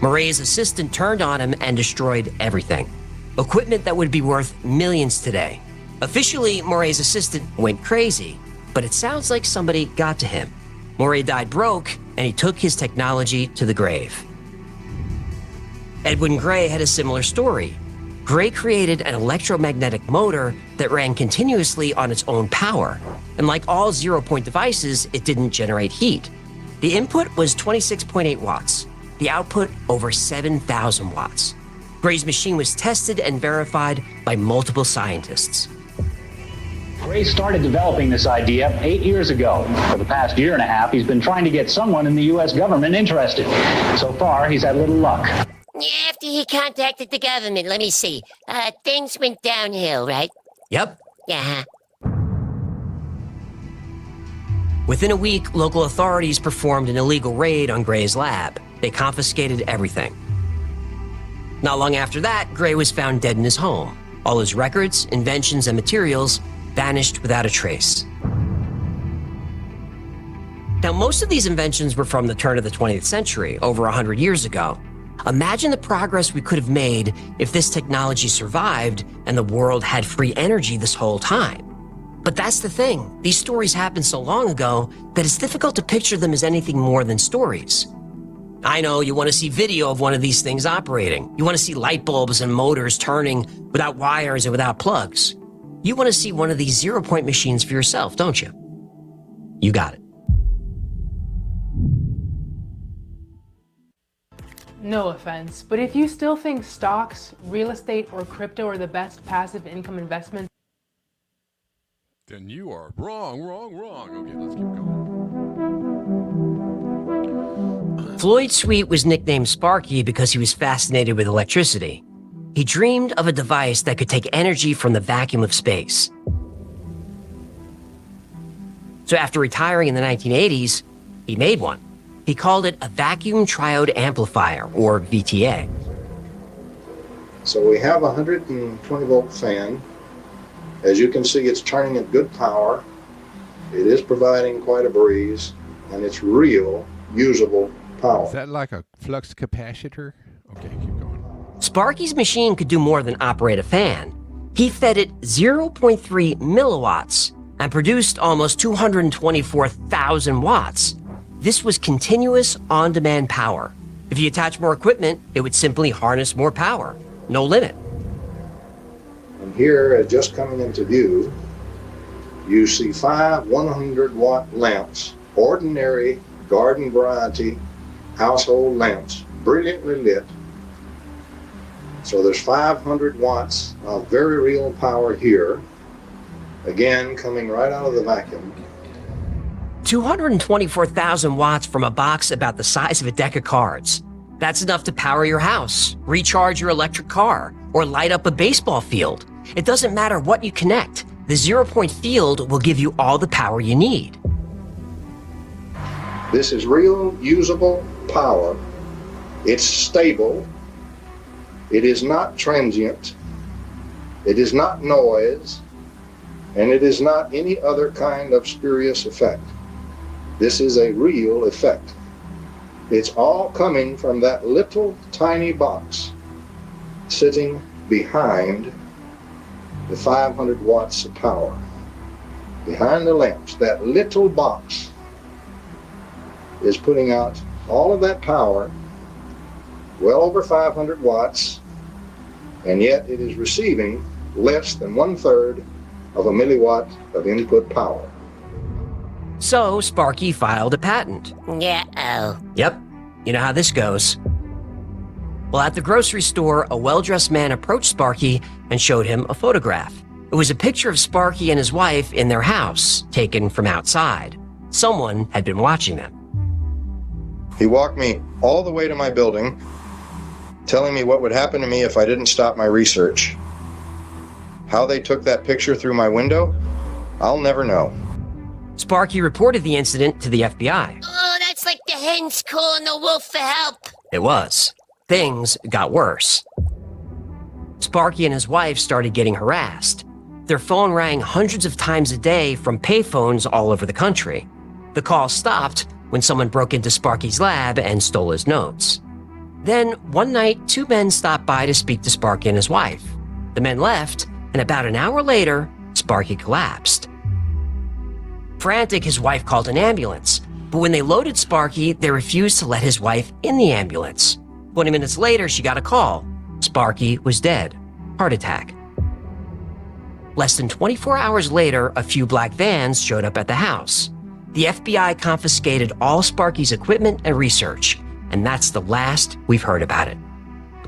Murray's assistant turned on him and destroyed everything. Equipment that would be worth millions today. Officially, Murray's assistant went crazy, but it sounds like somebody got to him. Murray died broke, and he took his technology to the grave. Edwin Gray had a similar story. Gray created an electromagnetic motor that ran continuously on its own power. And like all zero-point devices, it didn't generate heat. The input was 26.8 watts. The output over 7,000 watts. Gray's machine was tested and verified by multiple scientists. Gray started developing this idea 8 years ago. For the past year and a half, he's been trying to get someone in the U.S. government interested. So far, he's had little luck. After he contacted the government, let me see. Things went downhill, right? Yep. Yeah. Within a week, local authorities performed an illegal raid on Gray's lab. They confiscated everything. Not long after that, Gray was found dead in his home. All his records, inventions, and materials vanished without a trace. Now, most of these inventions were from the turn of the 20th century, over 100 years ago. Imagine the progress we could have made if this technology survived and the world had free energy this whole time. But that's the thing. These stories happened so long ago that it's difficult to picture them as anything more than stories. I know you want to see video of one of these things operating. You want to see light bulbs and motors turning without wires and without plugs. You want to see one of these zero-point machines for yourself, don't you? You got it. No offense, but if you still think stocks, real estate, or crypto are the best passive income investments, then you are wrong. Okay, let's keep going. Floyd Sweet was nicknamed Sparky because he was fascinated with electricity. He dreamed of a device that could take energy from the vacuum of space. So after retiring in the 1980s, he made one. He called it a vacuum triode amplifier, or VTA. So we have a 120 volt fan. As you can see, it's turning at good power. It is providing quite a breeze, and it's real, usable power. Is that like a flux capacitor? Okay, keep going. Sparky's machine could do more than operate a fan. He fed it 0.3 milliwatts and produced almost 224,000 watts. This was continuous on-demand power. If you attach more equipment, it would simply harness more power. No limit. And here, just coming into view, you see 5 100-watt lamps, ordinary garden variety household lamps, brilliantly lit. So there's 500 watts of very real power here, again coming right out of the vacuum. 224,000 watts from a box about the size of a deck of cards. That's enough to power your house, recharge your electric car, or light up a baseball field. It doesn't matter what you connect. The zero-point field will give you all the power you need. This is real, usable power. It's stable. It is not transient. It is not noise. And it is not any other kind of spurious effect. This is a real effect. It's all coming from that little tiny box sitting behind the 500 watts of power. Behind the lamps, that little box is putting out all of that power, well over 500 watts, and yet it is receiving less than 1/3 of a milliwatt of input power. So Sparky filed a patent. Yeah-oh. Yep, you know how this goes. Well, at the grocery store, a well-dressed man approached Sparky and showed him a photograph. It was a picture of Sparky and his wife in their house, taken from outside. Someone had been watching them. He walked me all the way to my building, telling me what would happen to me if I didn't stop my research. How they took that picture through my window, I'll never know. Sparky reported the incident to the FBI. Oh, that's like the hens calling the wolf for help. It was. Things got worse. Sparky and his wife started getting harassed. Their phone rang hundreds of times a day from payphones all over the country. The call stopped when someone broke into Sparky's lab and stole his notes. Then, one night, 2 men stopped by to speak to Sparky and his wife. The men left, and about an hour later, Sparky collapsed. Frantic, his wife called an ambulance, but when they loaded Sparky, they refused to let his wife in the ambulance. 20 minutes later, she got a call. Sparky was dead. Heart attack. Less than 24 hours later, a few black vans showed up at the house. The FBI confiscated all Sparky's equipment and research, and that's the last we've heard about it.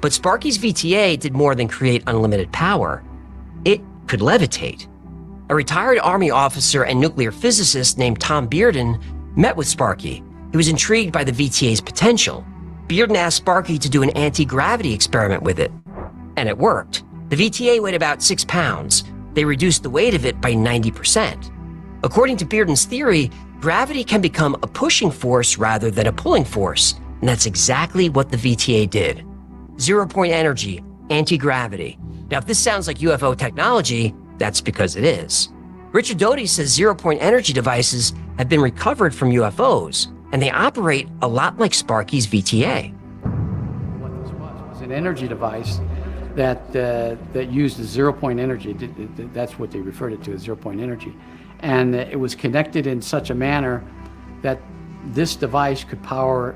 But Sparky's VTA did more than create unlimited power. It could levitate. A retired Army officer and nuclear physicist named Tom Bearden met with Sparky. He was intrigued by the VTA's potential. Bearden asked Sparky to do an anti-gravity experiment with it, and it worked. The VTA weighed about 6 pounds. They reduced the weight of it by 90%. According to Bearden's theory, gravity can become a pushing force rather than a pulling force, and that's exactly what the VTA did. Zero-point energy, anti-gravity. Now, if this sounds like UFO technology, that's because it is. Richard Doty says zero-point energy devices have been recovered from UFOs, and they operate a lot like Sparky's VTA. What this was an energy device that used the zero-point energy. That's what they referred it to as zero-point energy. And it was connected in such a manner that this device could power,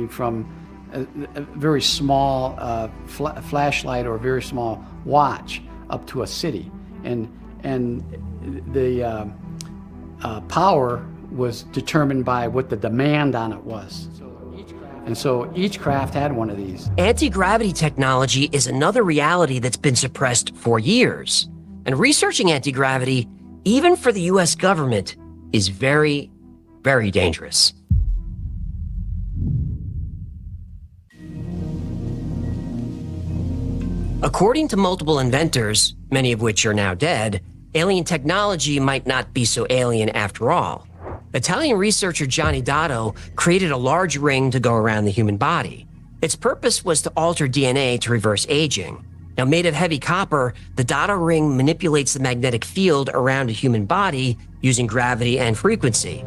from a very small flashlight or a very small watch up to a city. And the power was determined by what the demand on it was. And so each craft had one of these. Anti-gravity technology is another reality that's been suppressed for years. And researching anti-gravity, even for the US government, is very, very dangerous. According to multiple inventors, many of which are now dead, alien technology might not be so alien after all. Italian researcher Gianni Dotto created a large ring to go around the human body. Its purpose was to alter DNA to reverse aging. Now, made of heavy copper, the Dotto ring manipulates the magnetic field around a human body using gravity and frequency.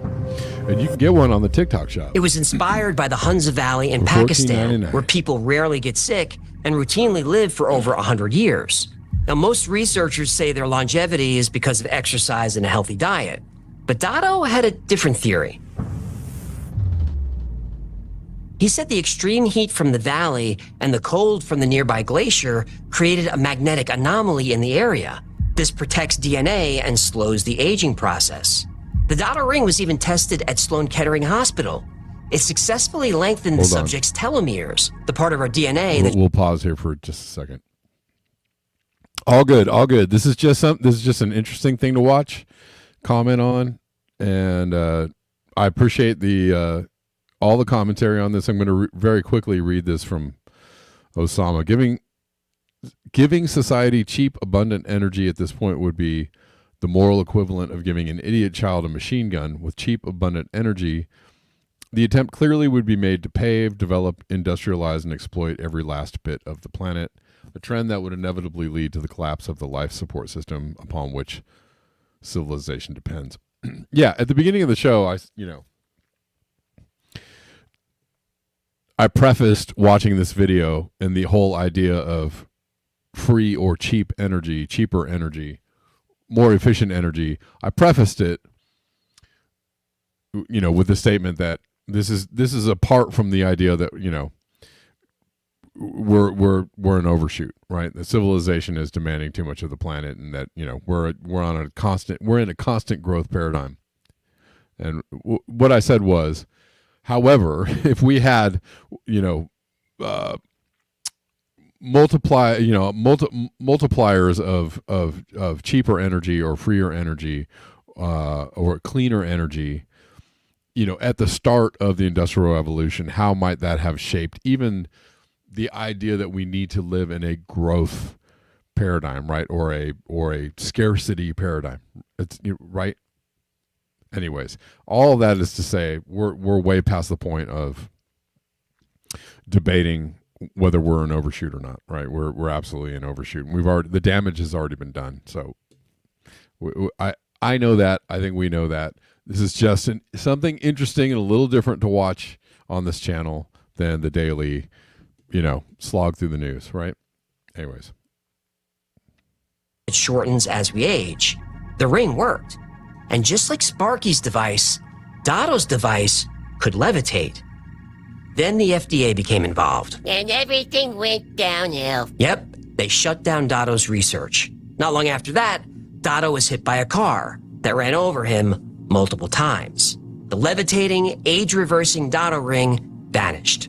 And you can get one on the TikTok shop. It was inspired by the Hunza Valley in Pakistan, where people rarely get sick and routinely live for over 100 years. Now, most researchers say their longevity is because of exercise and a healthy diet. But Dotto had a different theory. He said the extreme heat from the valley and the cold from the nearby glacier created a magnetic anomaly in the area. This protects DNA and slows the aging process. The Dotto ring was even tested at Sloan Kettering Hospital. It successfully lengthened the subject's telomeres, the part of our DNA that... We'll pause here for just a second. All good, all good. This is just an interesting thing to watch, comment on, and I appreciate the all the commentary on this. I'm going to very quickly read this from Osama. Giving society cheap, abundant energy at this point would be the moral equivalent of giving an idiot child a machine gun with cheap, abundant energy. The attempt clearly would be made to pave, develop, industrialize, and exploit every last bit of the planet, a trend that would inevitably lead to the collapse of the life support system upon which civilization depends. Yeah, at the beginning of the show, I prefaced watching this video and the whole idea of free or cheap energy, cheaper energy, more efficient energy. I prefaced it, with the statement that this is apart from the idea that, we're an overshoot, right? The civilization is demanding too much of the planet, and that we're in a constant growth paradigm. And what I said was, however, if we had multipliers of cheaper energy or freer energy or cleaner energy, at the start of the Industrial Revolution, how might that have shaped even the idea that we need to live in a growth paradigm, right? Or a scarcity paradigm. It's right. Anyways, all of that is to say we're way past the point of debating whether we're an overshoot or not, right? We're absolutely an overshoot. The damage has already been done. So I know that. I think we know that. This is just something interesting and a little different to watch on this channel than the daily, slog through the news, right? Anyways. It shortens as we age. The ring worked. And just like Sparky's device, Dotto's device could levitate. Then the FDA became involved. And everything went downhill. Yep, they shut down Dotto's research. Not long after that, Dotto was hit by a car that ran over him multiple times. The levitating, age-reversing Dotto ring vanished.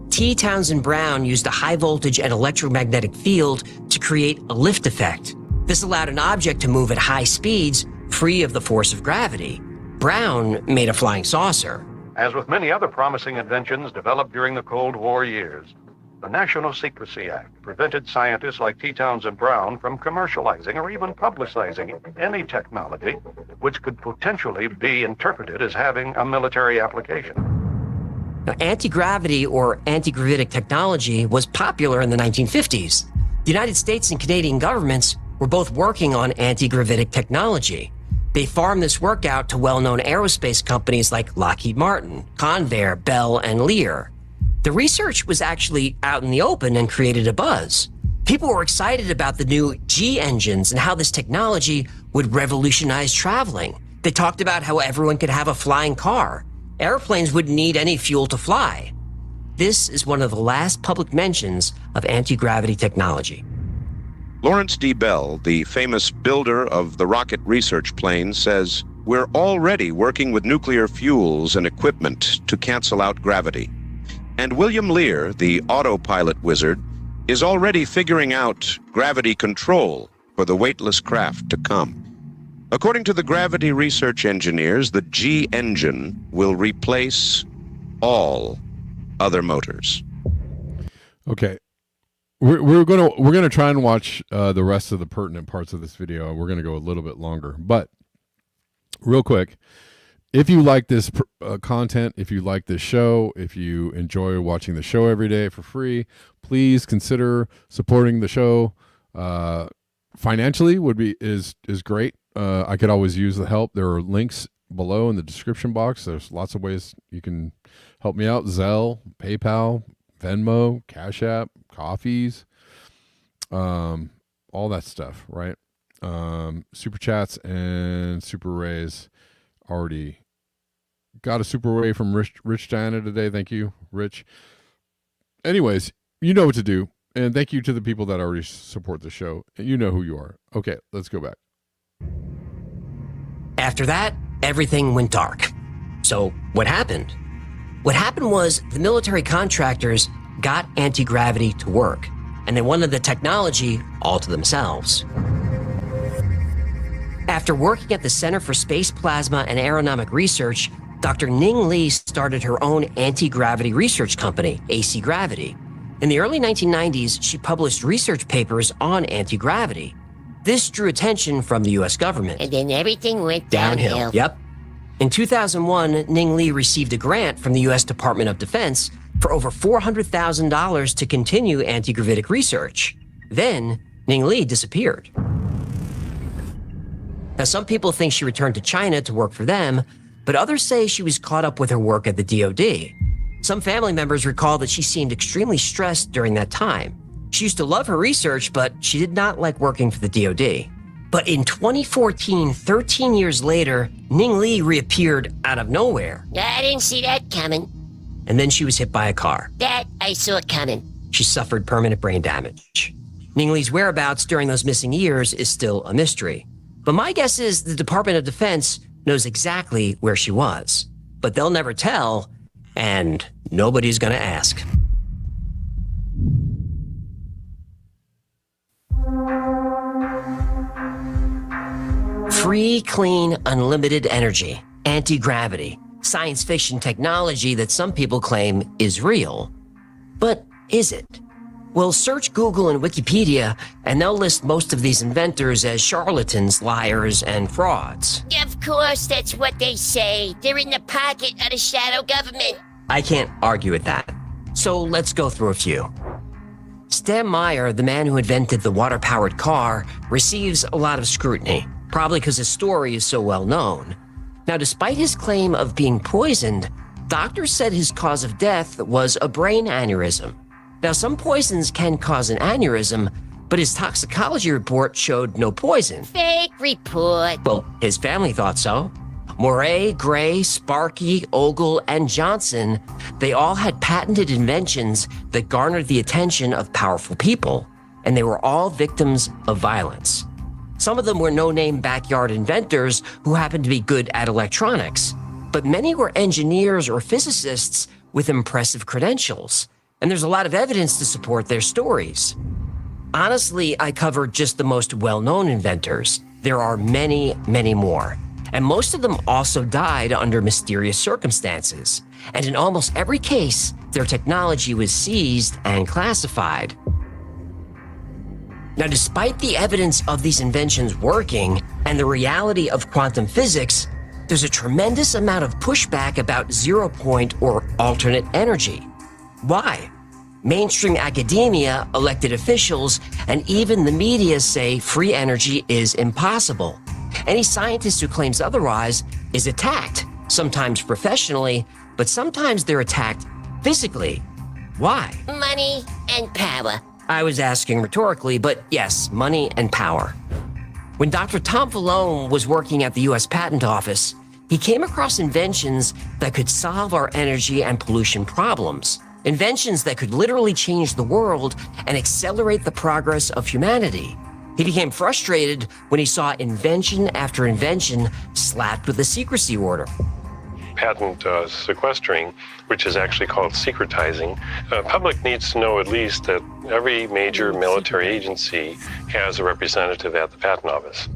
T. Townsend Brown used a high-voltage and electromagnetic field to create a lift effect. This allowed an object to move at high speeds, free of the force of gravity. Brown made a flying saucer. As with many other promising inventions developed during the Cold War years, the National Secrecy Act prevented scientists like T. Townsend Brown from commercializing or even publicizing any technology which could potentially be interpreted as having a military application. Now, anti-gravity or anti-gravitic technology was popular in the 1950s. The United States and Canadian governments were both working on anti-gravitic technology. They farmed this work out to well-known aerospace companies like Lockheed Martin, Convair, Bell, and Lear. The research was actually out in the open and created a buzz. People were excited about the new G engines and how this technology would revolutionize traveling. They talked about how everyone could have a flying car. Airplanes wouldn't need any fuel to fly. This is one of the last public mentions of anti-gravity technology. Lawrence D. Bell, the famous builder of the rocket research plane, says, "We're already working with nuclear fuels and equipment to cancel out gravity." And William Lear, the autopilot wizard, is already figuring out gravity control for the weightless craft to come. According to the gravity research engineers, the G engine will replace all other motors. Okay. We're gonna try and watch the rest of the pertinent parts of this video. We're gonna go a little bit longer, but real quick, if you like this content, if you like this show, if you enjoy watching the show every day for free, please consider supporting the show. Financially is great. I could always use the help. There are links below in the description box. There's lots of ways you can help me out. Zelle, PayPal, Venmo, Cash App, Coffees, all that stuff, right? Super chats and super rays. Already got a super ray from Rich Diana today. Thank you, Rich. Anyways, you know what to do. And thank you to the people that already support the show. You know who you are. Okay, let's go back. After that, everything went dark. So what happened? What happened was the military contractors got anti-gravity to work, and they wanted the technology all to themselves. After working at the Center for Space Plasma and Aeronomic Research, Dr. Ning Li started her own anti-gravity research company, AC Gravity. In the early 1990s, she published research papers on anti-gravity. This drew attention from the U.S. government. And then everything went downhill. Yep. In 2001, Ning Li received a grant from the U.S. Department of Defense for over $400,000 to continue anti-gravitic research. Then, Ning Li disappeared. Now, some people think she returned to China to work for them, but others say she was caught up with her work at the DoD. Some family members recall that she seemed extremely stressed during that time. She used to love her research, but she did not like working for the DoD. But in 2014, 13 years later, Ning Li reappeared out of nowhere. I didn't see that coming. And then she was hit by a car. That I saw coming. She suffered permanent brain damage. Ning Li's whereabouts during those missing years is still a mystery. But my guess is the Department of Defense knows exactly where she was. But they'll never tell, and nobody's gonna ask. Free, clean, unlimited energy, anti-gravity, science fiction technology that some people claim is real. But is it? Well, search Google and Wikipedia, and they'll list most of these inventors as charlatans, liars, and frauds. Of course, that's what they say. They're in the pocket of the shadow government. I can't argue with that. So let's go through a few. Stan Meyer, the man who invented the water-powered car, receives a lot of scrutiny, probably because his story is so well known. Now, despite his claim of being poisoned, doctors said his cause of death was a brain aneurysm. Now, some poisons can cause an aneurysm, but his toxicology report showed no poison. Fake report. Well, his family thought so. Moray, Gray, Sparky, Ogle, and Johnson, they all had patented inventions that garnered the attention of powerful people, and they were all victims of violence. Some of them were no-name backyard inventors who happened to be good at electronics, but many were engineers or physicists with impressive credentials, and there's a lot of evidence to support their stories. Honestly, I covered just the most well-known inventors. There are many, many more. And most of them also died under mysterious circumstances. And in almost every case, their technology was seized and classified. Now, despite the evidence of these inventions working and the reality of quantum physics, there's a tremendous amount of pushback about zero-point or alternate energy. Why? Mainstream academia, elected officials, and even the media say free energy is impossible. Any scientist who claims otherwise is attacked, sometimes professionally, but sometimes they're attacked physically. Why? Money and power. I was asking rhetorically, but yes, money and power. When Dr. Tom Vallone was working at the U.S. Patent Office, he came across inventions that could solve our energy and pollution problems. Inventions that could literally change the world and accelerate the progress of humanity. He became frustrated when he saw invention after invention slapped with a secrecy order. Patent sequestering, which is actually called secretizing. The public needs to know at least that every major military agency has a representative at the Patent Office.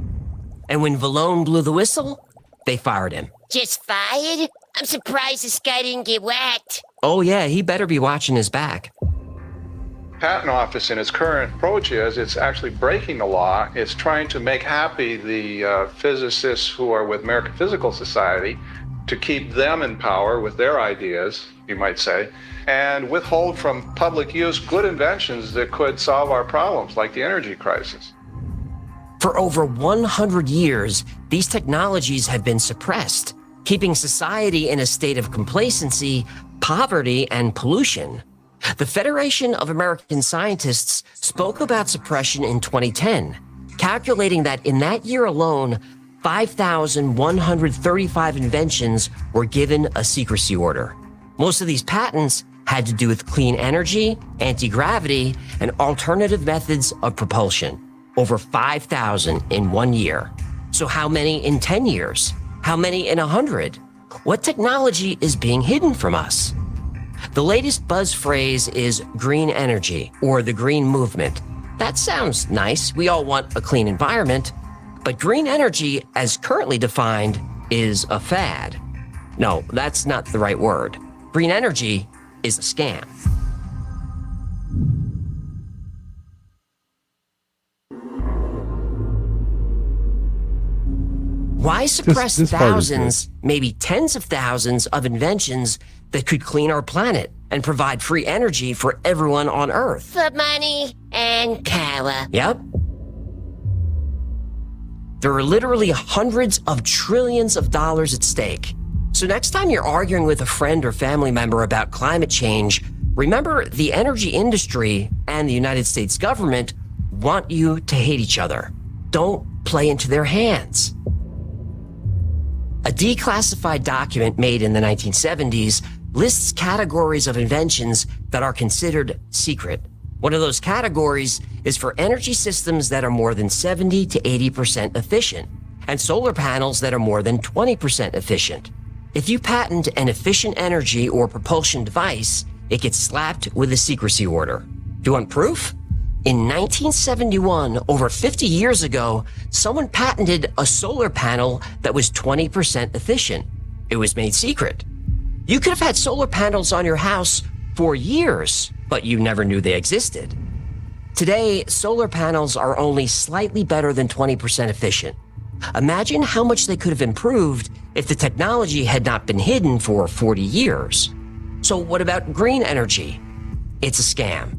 And when Vallone blew the whistle, they fired him. Just fired? I'm surprised this guy didn't get whacked. Oh yeah, he better be watching his back. Patent Office in its current approach is it's actually breaking the law. It's trying to make happy the physicists who are with American Physical Society to keep them in power with their ideas, you might say, and withhold from public use good inventions that could solve our problems, like the energy crisis. For over 100 years, these technologies have been suppressed, keeping society in a state of complacency, poverty, and pollution. The Federation of American Scientists spoke about suppression in 2010, calculating that in that year alone, 5,135 inventions were given a secrecy order. Most of these patents had to do with clean energy, anti-gravity, and alternative methods of propulsion. Over 5,000 in 1 year. So how many in 10 years? How many in 100? What technology is being hidden from us? The latest buzz phrase is green energy, or the green movement. That sounds nice. We all want a clean environment. But green energy, as currently defined, is a fad. No, that's not the right word. Green energy is a scam. Why suppress this part is thousands, maybe tens of thousands of inventions that could clean our planet and provide free energy for everyone on Earth? For money and power. Yep. There are literally hundreds of trillions of dollars at stake. So next time you're arguing with a friend or family member about climate change, remember the energy industry and the United States government want you to hate each other. Don't play into their hands. A declassified document made in the 1970s lists categories of inventions that are considered secret. One of those categories is for energy systems that are more than 70 to 80% efficient, and solar panels that are more than 20% efficient. If you patent an efficient energy or propulsion device, it gets slapped with a secrecy order. Do you want proof? In 1971, over 50 years ago, someone patented a solar panel that was 20% efficient. It was made secret. You could have had solar panels on your house for years, but you never knew they existed. Today, solar panels are only slightly better than 20% efficient. Imagine how much they could have improved if the technology had not been hidden for 40 years. So what about green energy? It's a scam.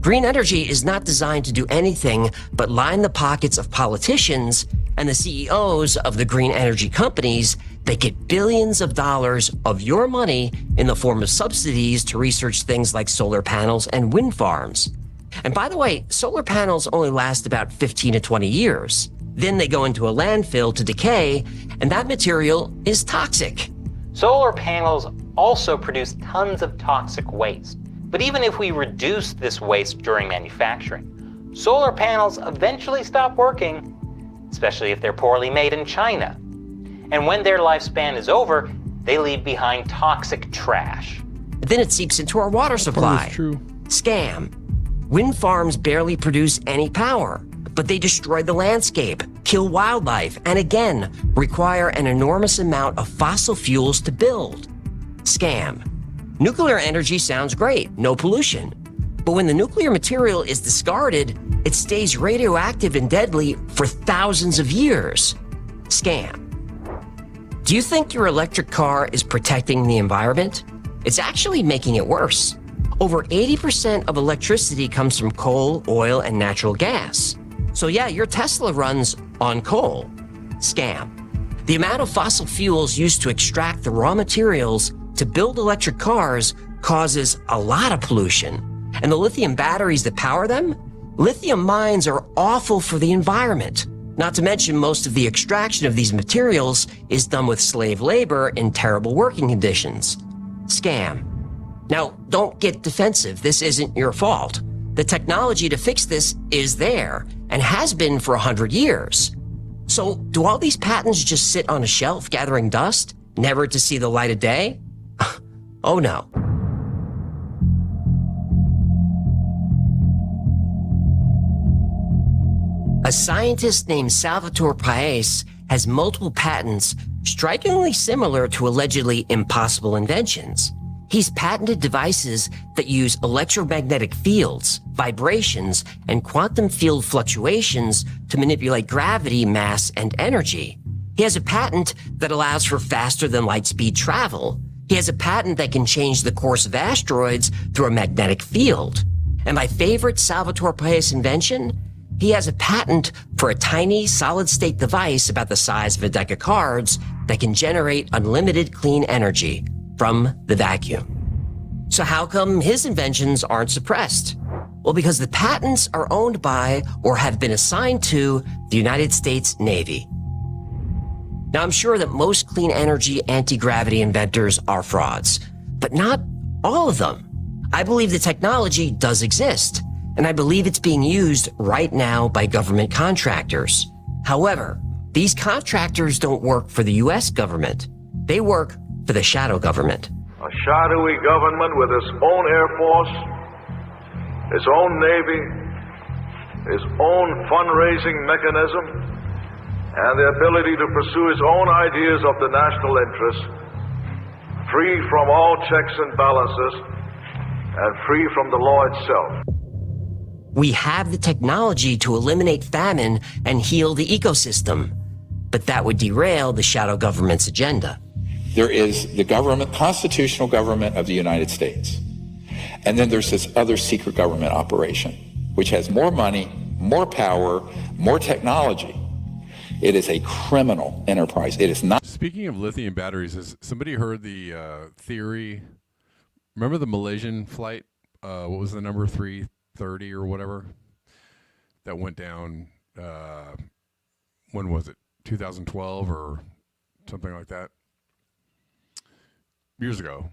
Green energy is not designed to do anything but line the pockets of politicians and the CEOs of the green energy companies that get billions of dollars of your money in the form of subsidies to research things like solar panels and wind farms. And by the way, solar panels only last about 15 to 20 years. Then they go into a landfill to decay, and that material is toxic. Solar panels also produce tons of toxic waste. But even if we reduce this waste during manufacturing, solar panels eventually stop working, especially if they're poorly made in China. And when their lifespan is over, they leave behind toxic trash. Then it seeps into our water supply. True. Scam. Wind farms barely produce any power, but they destroy the landscape, kill wildlife, and again, require an enormous amount of fossil fuels to build. Scam. Nuclear energy sounds great, no pollution. But when the nuclear material is discarded, it stays radioactive and deadly for thousands of years. Scam. Do you think your electric car is protecting the environment? It's actually making it worse. Over 80% of electricity comes from coal, oil, and natural gas. So yeah, your Tesla runs on coal. Scam. The amount of fossil fuels used to extract the raw materials to build electric cars causes a lot of pollution. And the lithium batteries that power them? Lithium mines are awful for the environment. Not to mention most of the extraction of these materials is done with slave labor in terrible working conditions. Scam. Now, don't get defensive. This isn't your fault. The technology to fix this is there and has been for 100 years. So, do all these patents just sit on a shelf gathering dust, never to see the light of day? Oh no. A scientist named Salvatore Paese has multiple patents strikingly similar to allegedly impossible inventions. He's patented devices that use electromagnetic fields, vibrations, and quantum field fluctuations to manipulate gravity, mass, and energy. He has a patent that allows for faster than light speed travel. He has a patent that can change the course of asteroids through a magnetic field. And my favorite Salvatore Paese invention? He has a patent for a tiny solid-state device about the size of a deck of cards that can generate unlimited clean energy from the vacuum. So how come his inventions aren't suppressed? Well, because the patents are owned by or have been assigned to the United States Navy. Now, I'm sure that most clean energy anti-gravity inventors are frauds, but not all of them. I believe the technology does exist, and I believe it's being used right now by government contractors. However, these contractors don't work for the US government. They work for the shadow government. A shadowy government with its own Air Force, its own Navy, its own fundraising mechanism, and the ability to pursue its own ideas of the national interest, free from all checks and balances, and free from the law itself. We have the technology to eliminate famine and heal the ecosystem, but that would derail the shadow government's agenda. There is the government, constitutional government of the United States. And then there's this other secret government operation, which has more money, more power, more technology. It is a criminal enterprise. It is not. Speaking of lithium batteries, has somebody heard the theory? Remember the Malaysian flight? What was the number 330 or whatever? That went down, when was it? 2012 or something like that? Years ago,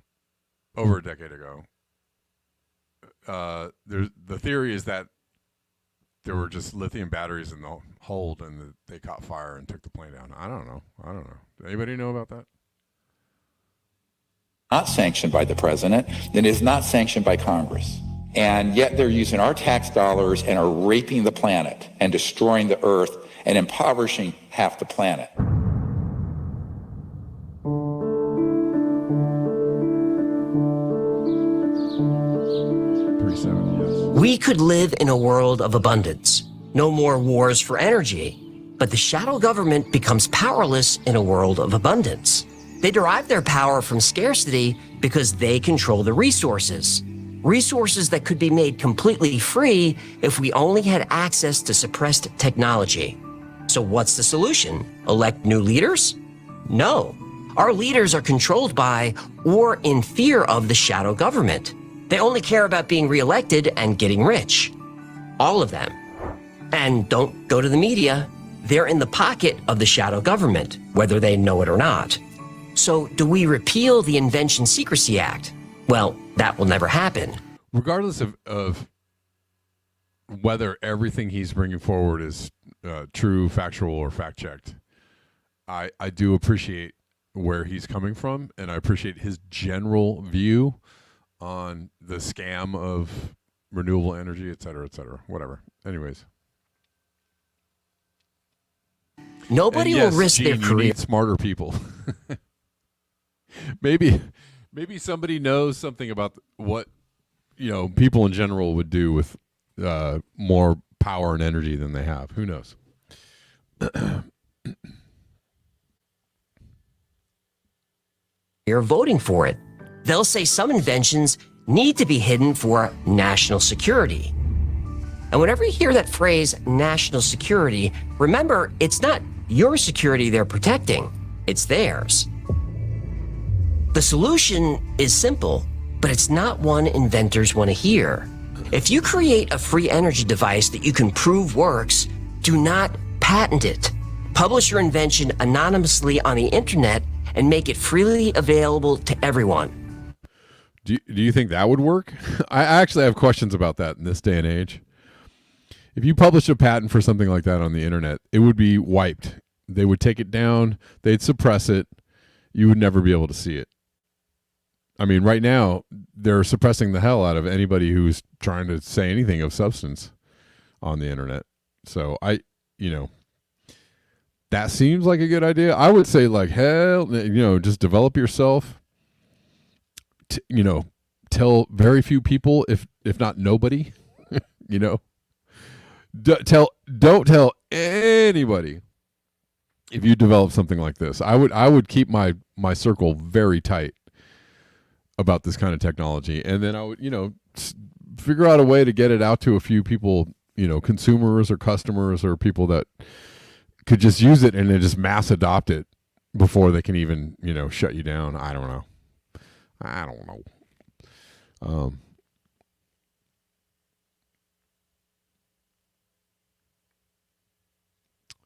over a decade ago. The theory is that there were just lithium batteries in the hold and they caught fire and took the plane down. I don't know. Anybody know about that? Not sanctioned by the president. It is not sanctioned by Congress. And yet they're using our tax dollars and are raping the planet and destroying the earth and impoverishing half the planet. We could live in a world of abundance. No more wars for energy. But the shadow government becomes powerless in a world of abundance. They derive their power from scarcity because they control the resources. resources that could be made completely free if we only had access to suppressed technology. So what's the solution? Elect new leaders? No. Our leaders are controlled by or in fear of the shadow government. They only care about being reelected and getting rich. All of them. And don't go to the media. They're in the pocket of the shadow government, whether they know it or not. So do we repeal the Invention Secrecy Act? Well, that will never happen. Regardless of whether everything he's bringing forward is true, factual, or fact-checked, I do appreciate where he's coming from, and I appreciate his general view on the scam of renewable energy, et cetera, whatever. Anyways. Nobody will risk their Gene, career. You need smarter people. Maybe somebody knows something about what people in general would do with more power and energy than they have. Who knows? You're voting for it. They'll say some inventions need to be hidden for national security. And whenever you hear that phrase, national security, remember, it's not your security they're protecting, it's theirs. The solution is simple, but it's not one inventors want to hear. If you create a free energy device that you can prove works, do not patent it. Publish your invention anonymously on the internet and make it freely available to everyone. Do you think that would work? I actually have questions about that in this day and age. If you publish a patent for something like that on the internet, it would be wiped. They would take it down. They'd suppress it. You would never be able to see it. I mean, right now, they're suppressing the hell out of anybody who's trying to say anything of substance on the internet. So that seems like a good idea. I would say just develop yourself. Tell very few people, if not nobody, don't tell anybody if you develop something like this. I would keep my circle very tight about this kind of technology, and then I would figure out a way to get it out to a few people, consumers or customers or people that could just use it and then just mass adopt it before they can even shut you down. I don't know.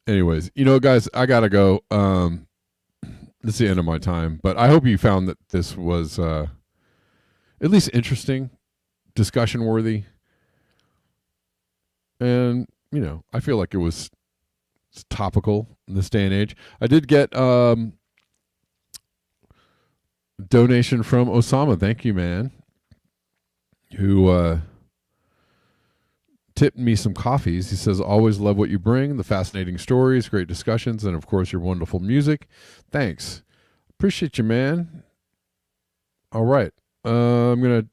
Anyways, guys, I gotta go. That's the end of my time, but I hope you found that this was at least interesting, discussion worthy, and I feel like it's topical in this day and age. I did get donation from Osama. Thank you, man, who tipped me some coffees. He says, always love what you bring, the fascinating stories, great discussions, and of course your wonderful music. Thanks. Appreciate you, man. All right. I'm going to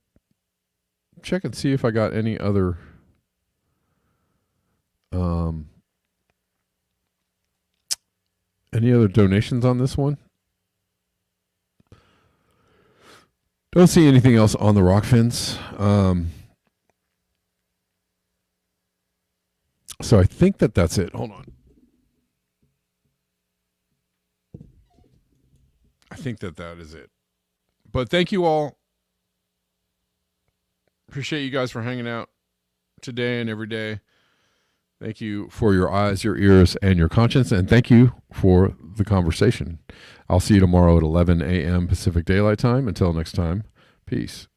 check and see if I got any other donations on this one. Don't see anything else on the Rockfins. So I think that's it. Hold on. I think that is it. But thank you all. Appreciate you guys for hanging out today and every day. Thank you for your eyes, your ears, and your conscience. And thank you for the conversation. I'll see you tomorrow at 11 a.m. Pacific Daylight Time. Until next time, peace.